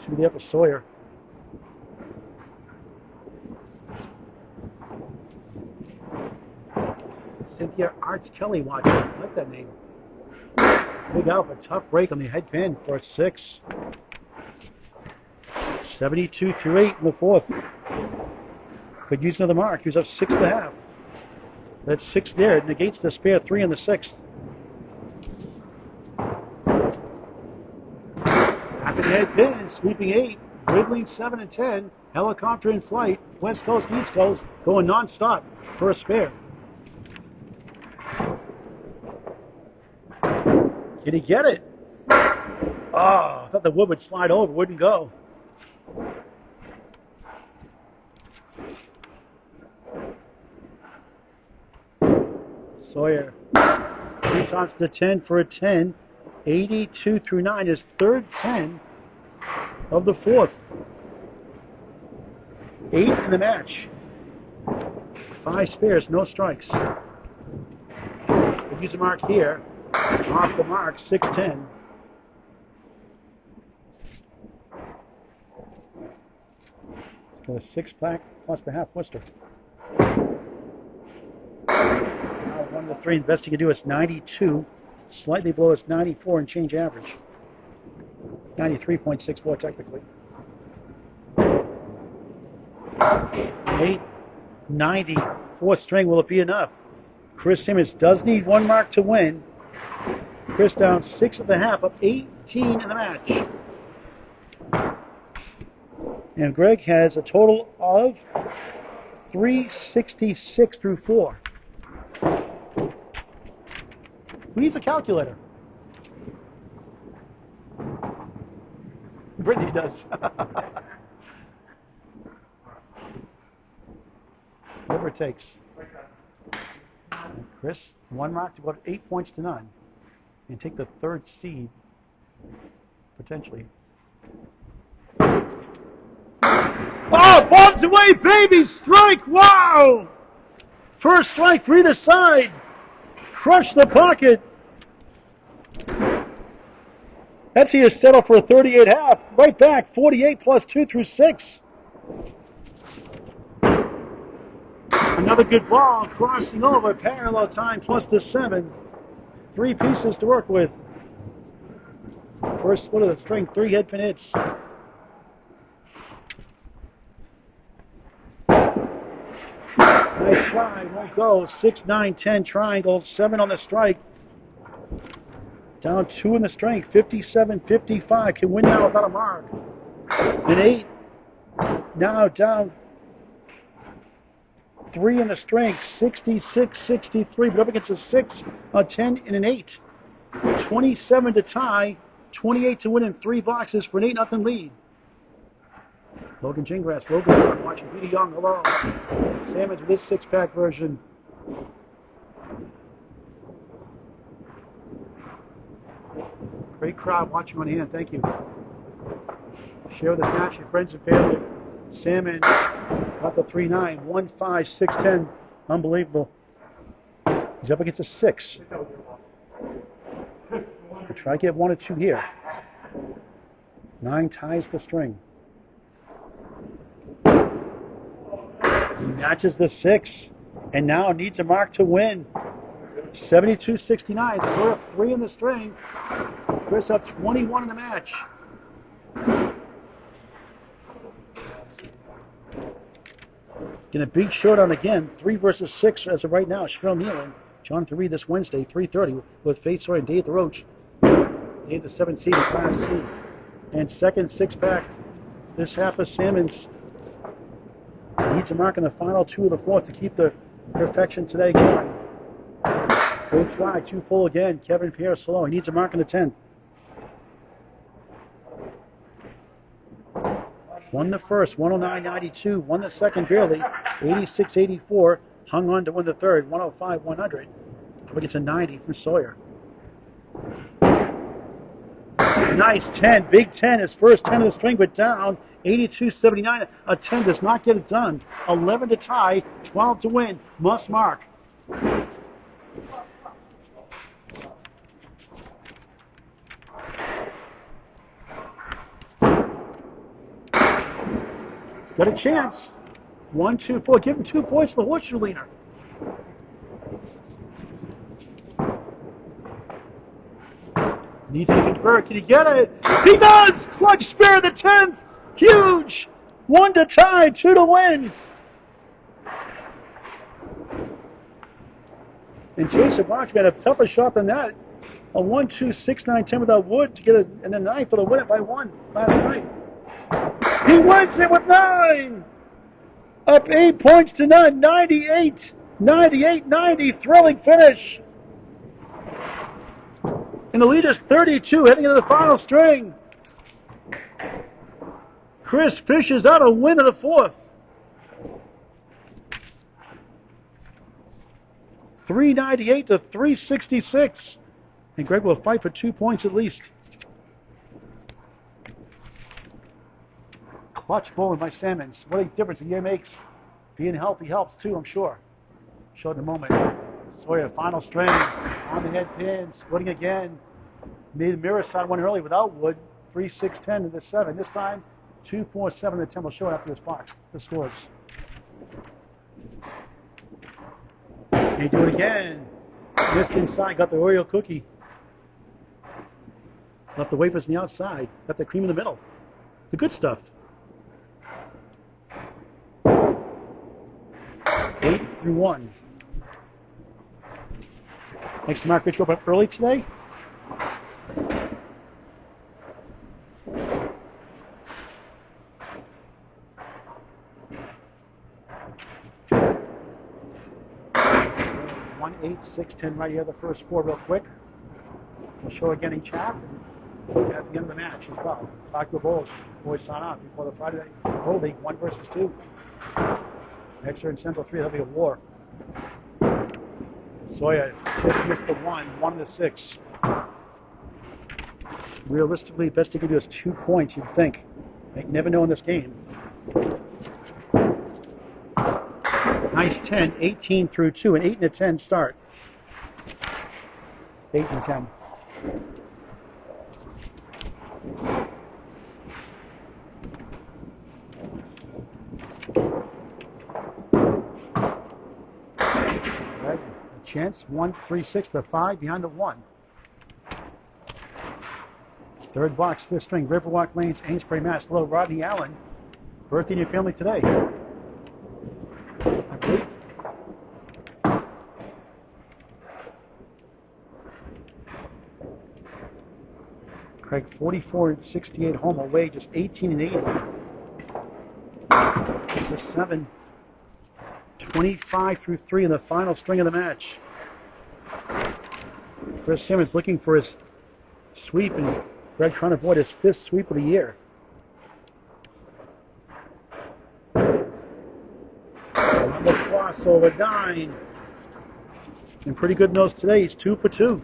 2 there for Sawyer. Cynthia Arts Kelly watching. I like that name. Big out, but tough break on the head pin for a 6. 72 through 8 in the 4th. Could use another mark. He was up 6.5. That 6 there negates the spare 3 in the 6th. After the head pin, sweeping 8, wiggling 7 and 10. Helicopter in flight, West Coast, East Coast, going non-stop for a spare. Did he get it? Oh, I thought the wood would slide over, wouldn't go. Sawyer, 3 times to 10 for a 10. 82 through 9, his third 10 of the 4th. 8 in the match. 5 spares, no strikes. We'll use a mark here. Off the mark, 6-10. It's got a 6-pack plus the half Worcester. Now 1 of the 3, the best you can do is 92. Slightly below his 94 and change average. 93.64 technically. 8, 90. 4th string, will it be enough? Chris Simmons does need 1 mark to win. Chris down 6.5, up 18 in the match. And Greg has a total of 366 through 4. Who needs a calculator? Brittany does. Whatever it takes. And Chris, 1 mark to go to 8 points to none. And take the 3rd seed, potentially. Oh, bombs away, baby! Strike! Wow! First strike for either side. Crush the pocket. That's here settle for a 38.5. Right back, 48 plus 2 through 6. Another good ball crossing over, parallel time plus the 7. 3 pieces to work with. First split of the string, 3 head pin hits. Nice try, won't go. 6, 9, 10 triangle, 7 on the strike. Down 2 in the string, 57, 55. Can win now without a mark. An 8. Now down 3 in the string, 66, 63. But up against a 6, a 10, and an 8. 27 to tie, 28 to win in 3 boxes for an 8-0 lead. Logan Gingras, Logan watching Peter Young. Hello. Salmons with this 6-pack version. Great crowd watching on hand. Thank you. Share this match with your friends and family. Salmons got the 3-9, 1-5, 6-10. Unbelievable. He's up against a 6. We'll try to get 1 or 2 here. 9 ties the string. He matches the 6 and now needs a mark to win. 72-69. Sawyer up 3 in the string. Chris up 21 in the match. Gonna beat showdown again. 3 versus 6 as of right now. Cheryl Nealon, Jonathan Reed this Wednesday, 3:30 with Faith Sawyer and Dave the Roach. Dave the 7th seed in Class C. And second 6-pack this half of Salmons. Needs a mark in the final 2 of the 4th to keep the perfection today going. Good try, 2 full again. Kevin Pierre slow. He needs a mark in the 10th. Won the first, 109.92. Won the second barely, 86.84. Hung on to win the third, 105.100. But it's a 90 from Sawyer. Nice 10, big 10. His first 10 of the string, but down. 82.79. A 10 does not get it done. 11 to tie, 12 to win. Must mark. He's got a chance. 1, 2, 4. Give him 2 points to the horseshoe leaner. Needs to convert. Can he get it? He does! Clutch spare the 10th. Huge! 1 to tie, 2 to win. And Jason Bosch had a tougher shot than that. A 1, 2, 6, 9, 10 without wood to get it, and then 9 for the win it by 1 last night. He wins it with 9. Up 8 points to none. 98, 98, 90. Thrilling finish. And the lead is 32 heading into the final string. Chris fishes out a win of the 4th. 398 to 366. And Greg will fight for 2 points at least. Clutch bowling by Salmons. What a difference a year makes. Being healthy helps too, I'm sure. Show it in a moment. Sawyer, final string. On the head pin, splitting again. Made the mirror side one early without wood. 3, 6, 10 to the 7. This time, 2, 4, 7 to 10 will show it after this box. The scores. They do it again. Missed inside, got the Oreo cookie. Left the wafers on the outside. Got the cream in the middle. The good stuff. 8 through 1. Thanks to Mark Rich up early today. One, 8, 6, 10 right here, the first 4 real quick. We'll show again each half and at the end of the match as well. Talk to the Bulls before we sign off before the Friday night Pro League 1 versus 2. Exeter and Central 3, that'll be a war. Sawyer just missed the 1 to 6. Realistically, best he could do is 2 points, you'd think. You never know in this game. Nice 10, 18 through 2, an 8 and a 10 start. 8 and 10. Right. A chance. 1-3-6 to 5 behind the 1. Third box, fifth string, Riverwalk Lanes-Amesbury, Mass. Hello, Rodney Allen. Birthday in your family today, I believe. Craig, 44-68 home away, just 18-80. It's a 7. 25 through 3 in the final string of the match. Chris Salmons looking for his sweep, and Greg trying to avoid his 5th sweep of the year. On the crossover, 9. And pretty good nose today. He's 2 for 2.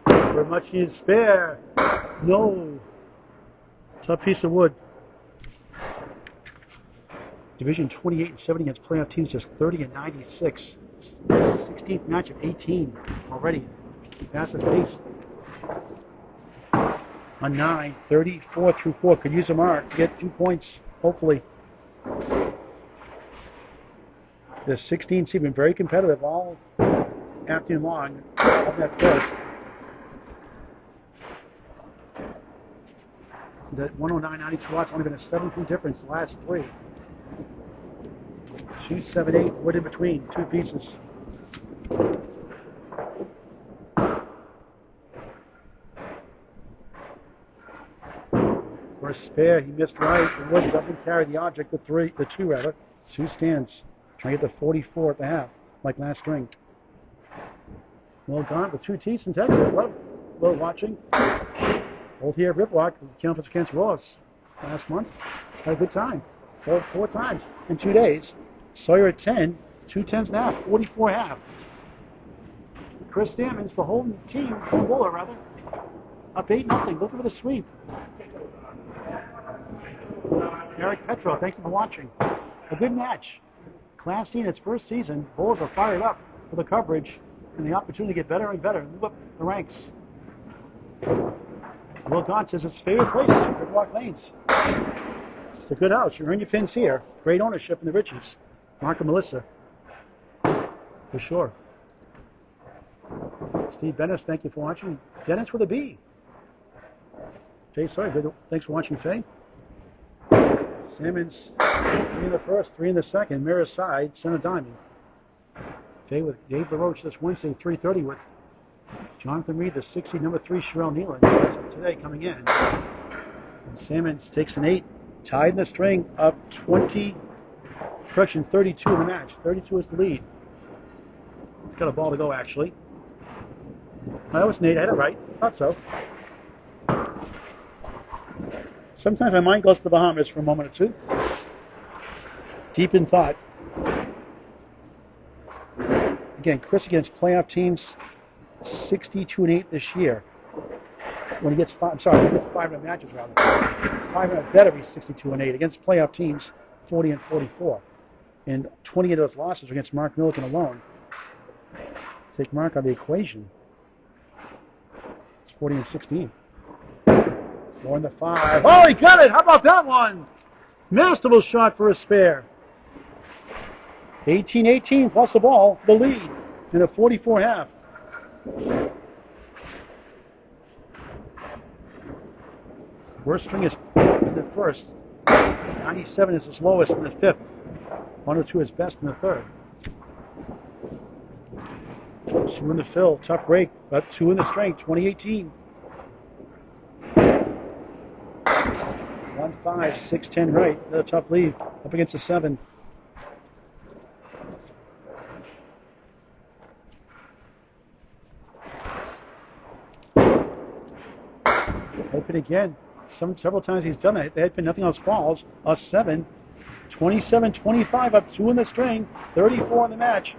For a much needed spare. No. Tough piece of wood. Division 28-70 against playoff teams, just 30-96. 16th match of 18 already. Fastest pace. On 9, 34 through 4. Could use a mark to get 2 points, hopefully. The 16 seed been very competitive all afternoon long. Up that first. So that 109.92 watts, only been a 7-point difference the last 3. 278 wood in between, 2 pieces. For a spare, he missed right. The wood doesn't carry the object, the 2 rather. 2 stands. Trying to get the 44 at the half, like last string. Well gone with 2 teeth in Texas. Love watching. Old here at Riverwalk, Campus against Ross last month. Had a good time. 4 times in 2 days. Sawyer at 10, 2 10s.5, 44.5. Chris Salmons, the whole team, home bowler rather, up 8-0, looking for the sweep. Eric Petro, thank you for watching. A good match. Class E in its first season, bowlers are fired up for the coverage and the opportunity to get better and better, move up the ranks. Will Gaunt says it's his favorite place, Riverwalk Lanes. It's a good house. You earn your pins here. Great ownership in the Richies. Mark and Melissa. For sure. Steve Bennis, thank you for watching. Dennis with a B. Jay Sawyer, good. Thanks for watching, Faye. Salmons, 3 in the first, 3 in the second. Mirror side, center diamond. Faye with Dave LaRoche this Wednesday, 3:30 with Jonathan Reed, the 60, number 3, Sherelle Nealon. That's today coming in. And Salmons takes an 8. Tied in the string of 32 in the match. 32 is the lead. Got a ball to go, actually. That was an 8. I had it right. Thought so. Sometimes my mind goes to the Bahamas for a moment or two. Deep in thought. Again, Chris against playoff teams, 62-8 this year. When he gets 500 matches rather. 500 better be 62-8 against playoff teams, 40-44. And 20 of those losses are against Mark Milliken alone. Take Mark out of the equation. It's 40-16. 4 in the 5. Oh, he got it! How about that one? Masterful shot for a spare. 18-18 plus the ball for the lead in a 44.5. Worst string is in the first. 97 is his lowest in the 5th. 102 is best in the 3rd. 2 in the fill, tough break, but 2 in the string, 2018. 1-5, 6-10 right, another tough lead, up against the 7. Open again. Several times he's done that. The head pin, nothing else falls. A 7. 27-25, up 2 in the string. 34 in the match.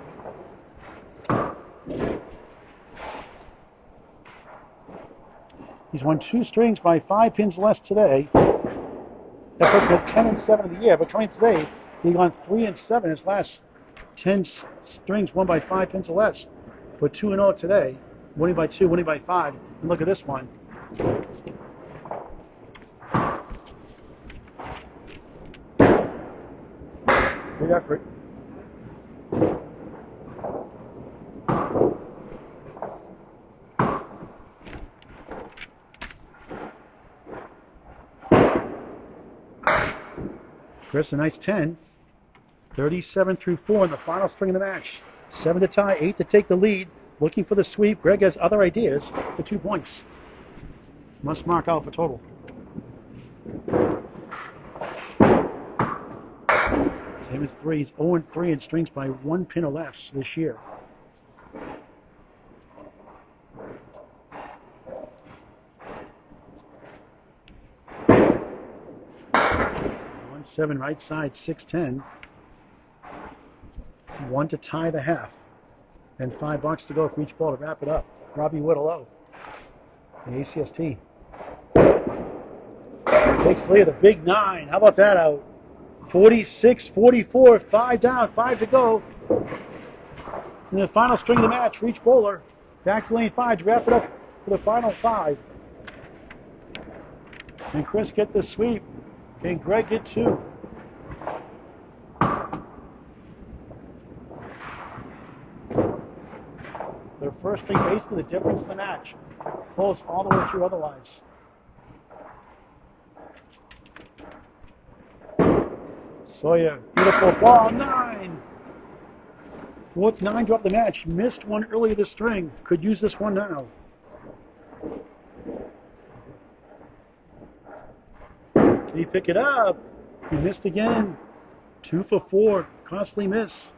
He's won 2 strings by 5 pins less today. That puts him at 10-7 of the year. But coming today, He gone 3 and 7 his last 10 strings, won by 5 pins or less. But 2-0 today, winning by 2, winning by 5. And look at this one. Good effort. Chris, a nice 10. 37 through 4 in the final string of the match. 7 to tie, 8 to take the lead. Looking for the sweep. Greg has other ideas for 2 points. Must mark out for total. Same as 3. He's 0 and 3 in strings by 1 pin or less this year. 1-7 right side, 6-10. 1 to tie the half. And $5 to go for each ball to wrap it up. Robbie Whittle, the ACST. Takes the lead, the big 9. How about that out? 46-44, 5 down, 5 to go. In the final string of the match for each bowler. Back to lane 5 to wrap it up for the final 5. Can Chris get the sweep? Can Greg get 2? Their first string, basically the difference in the match. Close all the way through otherwise. Sawyer, beautiful ball, 9. Fourth 9 dropped the match. Missed one earlier this string. Could use this one now. Can he pick it up? He missed again. 2 for 4. Costly miss.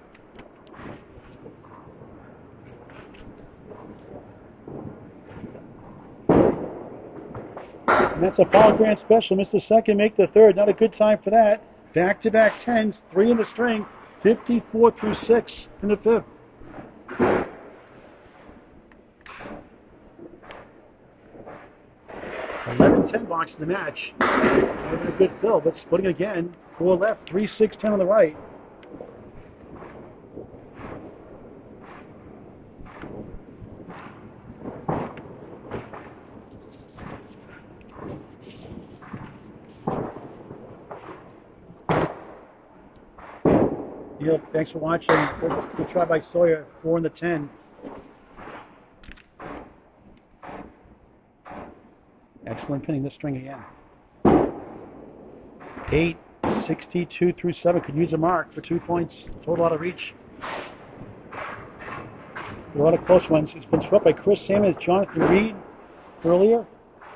And that's a foul grand special. Missed the second, make the third. Not a good time for that. Back-to-back 10s, 3 in the string, 54 through 6 in the 5th. 11-10 box in the match. Wasn't a good fill, but splitting again. 4 left, 3, 6, 10 on the right. Thanks for watching. Good try by Sawyer. 4 in the 10. Excellent pinning this string again. 8, 62 through 7. Could use a mark for 2 points. Total out of reach. A lot of close ones. It's been swept by Chris Salmons, Jonathan Reed earlier,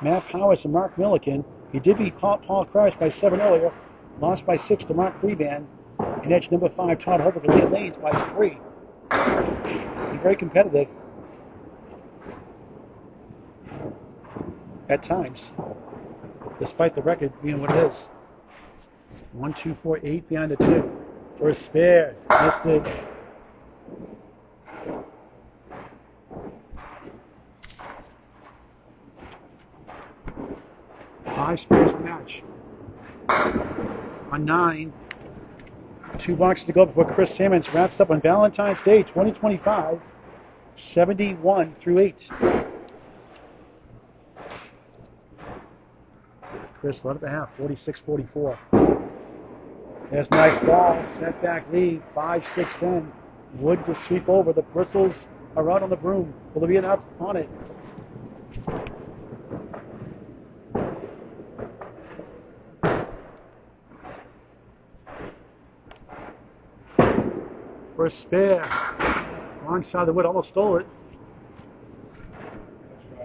Matt Powers, and Mark Milliken. He did beat Paul Crouch by 7 earlier. Lost by 6 to Mark Freeban. And edge number 5, Todd Holbrook, and Leah Lanes by 3. He's very competitive at times, despite the record being what it is. 1, 2, 4, 8 behind the 2. For a spare. Missed it. Five spares in the match. On 9. 2 boxes to go before Chris Salmons wraps up on Valentine's Day 2025, 71 through 8. Chris led at the half, 46-44. There's a nice ball, set back lead, 5-6-10. Wood to sweep over. The bristles are out on the broom. Will there be enough on it? For a spare. Wrong side of the wood, almost stole it.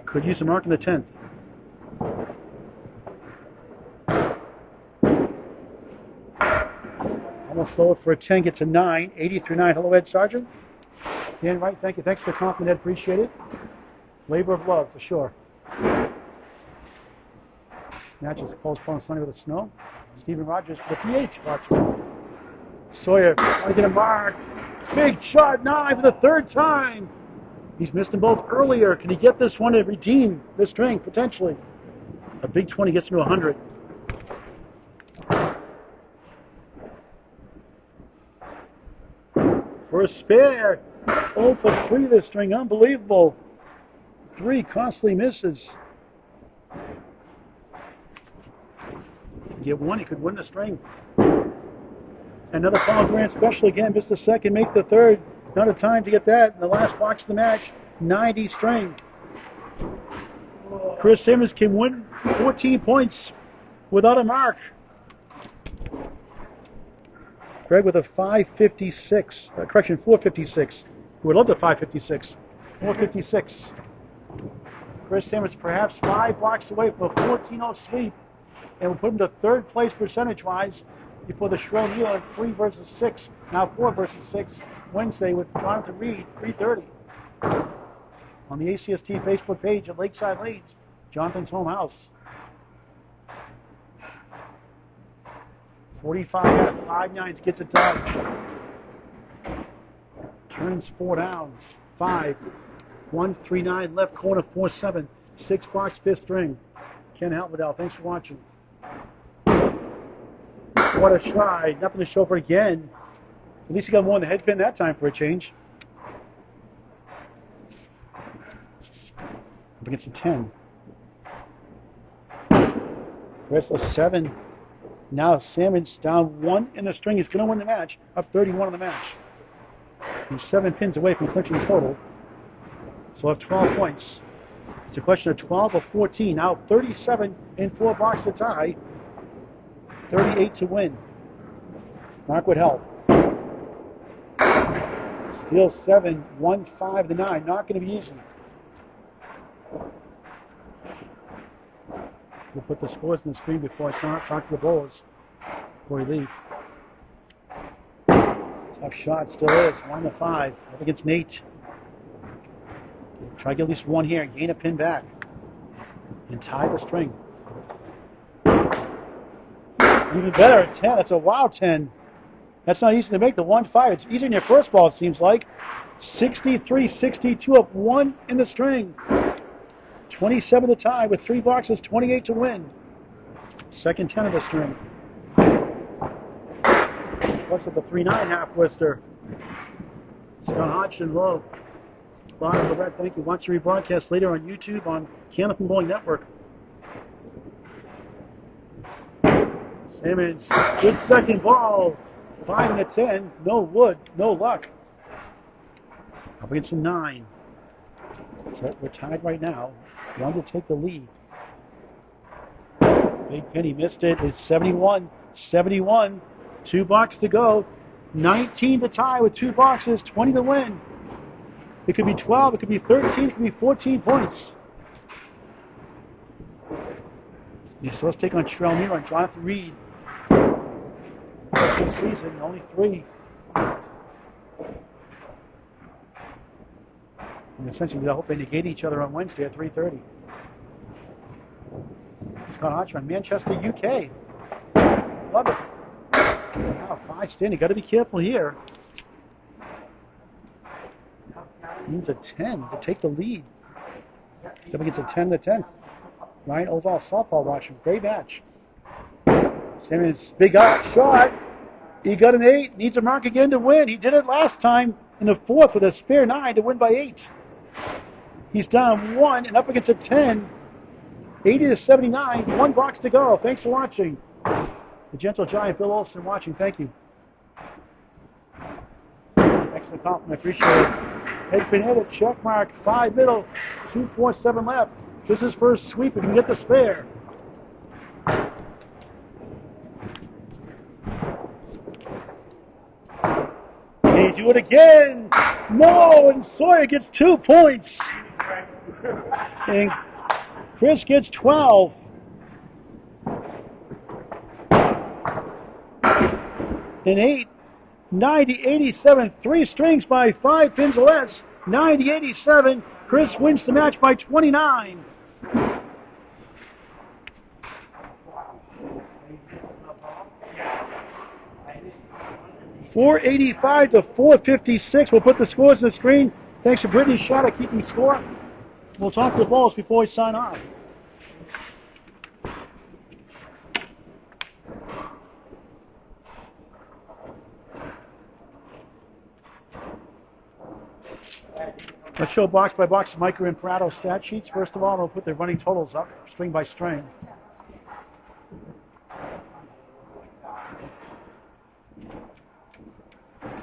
Could use a mark in the 10th. Almost stole it for a 10, gets a 9, 80 through 9. Hello, Ed Sargent. Dan Wright, thank you. Thanks for the compliment, Ed. Appreciate it. Labor of love, for sure. Match is postponed Sunday with the snow. Stephen Rogers for the PH watching. Sawyer trying to get a mark. Big shot, 9 for the 3rd time. He's missed them both earlier. Can he get this one to redeem this string, potentially? A big 20 gets him to 100. for a spare. 0 for 3 this string. Unbelievable. 3 constantly misses. Get 1, he could win the string. Another final grand special again. Missed the second, make the third. Not a time to get that. In the last box of the match, 90 string. Chris Salmons can win 14 points without a mark. Greg with a 556. Correction, 456. We would love the 556. 456. Chris Salmons perhaps 5 blocks away from a 14-0 sweep. And we'll put him to third place percentage-wise before the Shrell Neal at 3 versus 6. Now 4 versus 6 Wednesday with Jonathan Reed, 3:30. On the ACST Facebook page at Lakeside Lanes, Jonathan's home house. 45 out of 5 nines gets it done. Turns 4 downs. 5. 139 left corner 4-7. 6 box 5th string. Ken Haltwedell, thanks for watching. What a try. Nothing to show for again. At least he got more in the head pin that time for a change. Up against a 10. Rest of 7. Now Salmons down 1 in the string. He's going to win the match. Up 31 in the match. He's 7 pins away from clinching total. So he'll have 12 points. It's a question of 12 or 14. Now 37 in 4 blocks to tie. 38 to win. Mark would help. Steal 7, 1-5 to 9. Not going to be easy. We'll put the scores on the screen before I start. Talk to the bowlers before we leave. Tough shot, still is. 1-5. Up against Nate. Try to get at least 1 here. Gain a pin back. And tie the string. Even better at 10. That's a wow 10. That's not easy to make. The 1-5. It's easier in your first ball, it seems like. 63-62 up 1 in the string. 27 to tie with 3 boxes, 28 to win. Second 10 of the string. Looks at the 3-9 half blister. Scott Hodgson low. Bottom of the red, thank you. Watch the rebroadcast later on YouTube on Candlepin Bowling Network. Salmons, good second ball. 5 and 10. No wood, no luck. Up against a 9. So we're tied right now. One to take the lead. Big Penny missed it. It's 71. 71. 2 boxes to go. 19 to tie with 2 boxes. 20 to win. It could be 12. It could be 13. It could be 14 points. He's supposed to take on Shrell Neal and Jonathan Reed. Good season. Only 3. And essentially, I hope they negate each other on Wednesday at 3:30. Scott Hodgson, Manchester, UK. Love it. Now 5 standing. Got to be careful here. Needs a 10 to take the lead. So he gets a 10 to 10. Ryan Oval softball watching. Great match. Salmons big up shot. He got an 8. Needs a mark again to win. He did it last time in the 4th with a spare 9 to win by 8. He's down 1 and up against a 10. 80 to 79. 1 box to go. Thanks for watching. The gentle giant Bill Olson watching. Thank you. Excellent compliment. I appreciate it. Head pin hit it. Check mark. 5 middle. 2-4-7 left. This is first sweep if you can get the spare. They do it again. No, and Sawyer gets 2 points. And Chris gets 12. And 8, 90, 87, 3 strings by 5 pins or less. 90, 87. Chris wins the match by 29. .485 to .456. We'll put the scores on the screen. Thanks to Brittany Shaw at keeping score. We'll talk to the balls before we sign off. Let's show box by box Micah and Prado stat sheets. First of all, we'll put their running totals up, string by string.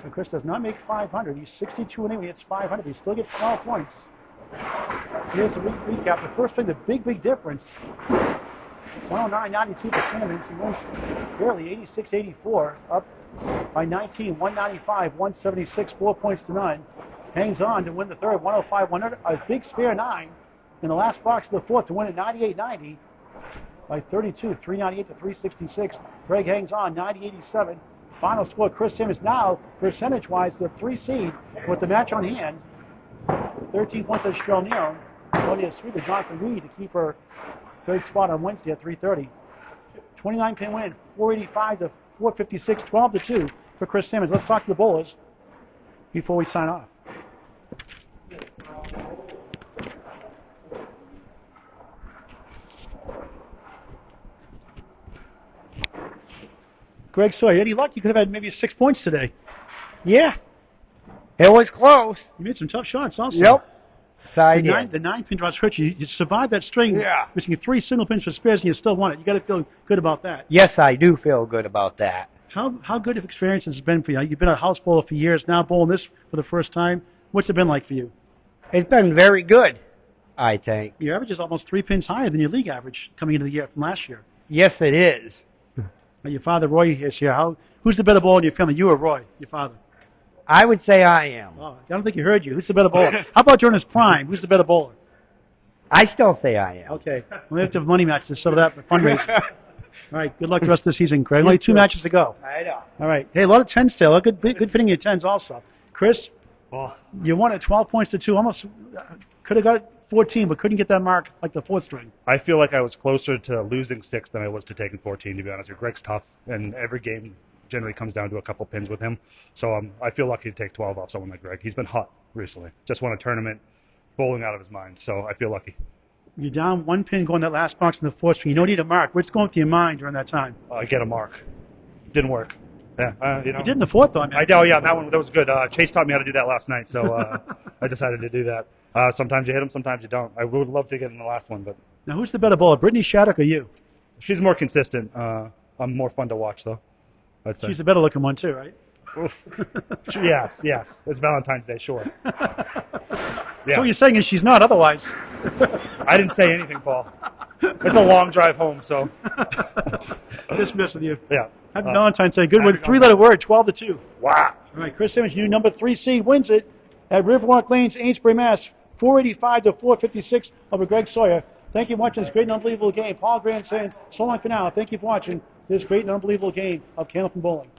So Chris does not make 500. He's 62 and 8 when he hits 500. He still gets 12 points. So here's a recap. The first string, the big difference. 109.92 for Salmons. He wins barely 86-84, up by 19, 195, 176, 4 points to none. Hangs on to win the third, 105, 100, a big spare 9 in the last box of the fourth to win at 98-90 by 32, 398 to 366. Greg hangs on, 90-87. Final score, Chris Salmons now, percentage-wise, the 3 seed with the match on hand. 13 points at Strelnion. Sonia Sweet to Jonathan Reed to keep her third spot on Wednesday at 3:30. 29-pin win, 485 to 456, 12 to 2 for Chris Salmons. Let's talk to the bowlers before we sign off. Greg Sawyer, any luck? You could have had maybe 6 points today. Yeah. It was close. You made some tough shots also. Yep. So I did. The 9 pin draws hurt you. You survived that string. Yeah. Missing 3 single pins for spares, and you still won it. You got to feel good about that. Yes, I do feel good about that. How good of experience has it been for you? You've been a house bowler for years now, bowling this for the first time. What's it been like for you? It's been very good, I think. Your average is almost 3 pins higher than your league average coming into the year from last year. Yes, it is. Your father, Roy, is here. Who's the better bowler in your family, you or Roy, your father? I would say I am. Oh, I don't think he heard you. Who's the better bowler? How about during his prime? Who's the better bowler? I still say I am. Okay. We have to have money matches, so that for fundraising. All right. Good luck the rest of the season, Craig. Only 2 matches to go. I know. All right. Hey, a lot of 10s still. Good fitting your 10s also. Chris, Oh, you won at 12 points to 2. Almost could have got 14, but couldn't get that mark like the 4th string. I feel like I was closer to losing 6 than I was to taking 14, to be honest. Greg's tough, and every game generally comes down to a couple pins with him. So I feel lucky to take 12 off someone like Greg. He's been hot recently. Just won a tournament, bowling out of his mind. So I feel lucky. You're down 1 pin going that last box in the 4th string. You don't need a mark. What's going through your mind during that time? Get a mark. Didn't work. Yeah, You did in the 4th, though. Yeah, that was good. Chase taught me how to do that last night, so I decided to do that. Sometimes you hit them, sometimes you don't. I would love to get in the last one, but Now, who's the better bowler, Brittany Shattuck or you? she's more consistent. I'm more fun to watch, though. I'd say. She's the better looking one, too, right? Yes. It's Valentine's Day, sure. Yeah. So what you're saying is she's not otherwise. I didn't say anything, Paul. It's a long drive home, so. Dismiss with you. Yeah. Happy Valentine's Day. Good Happy with 3-letter word, 12 to 2. Wow. All right, Chris Salmons, new number 3 seed, wins it at Riverwalk Lanes-Amesbury, Mass. 485 to 456 over Greg Sawyer. Thank you for watching this great and unbelievable game. Paul Grant saying so long for now. Thank you for watching this great and unbelievable game of Candlepin Bowling.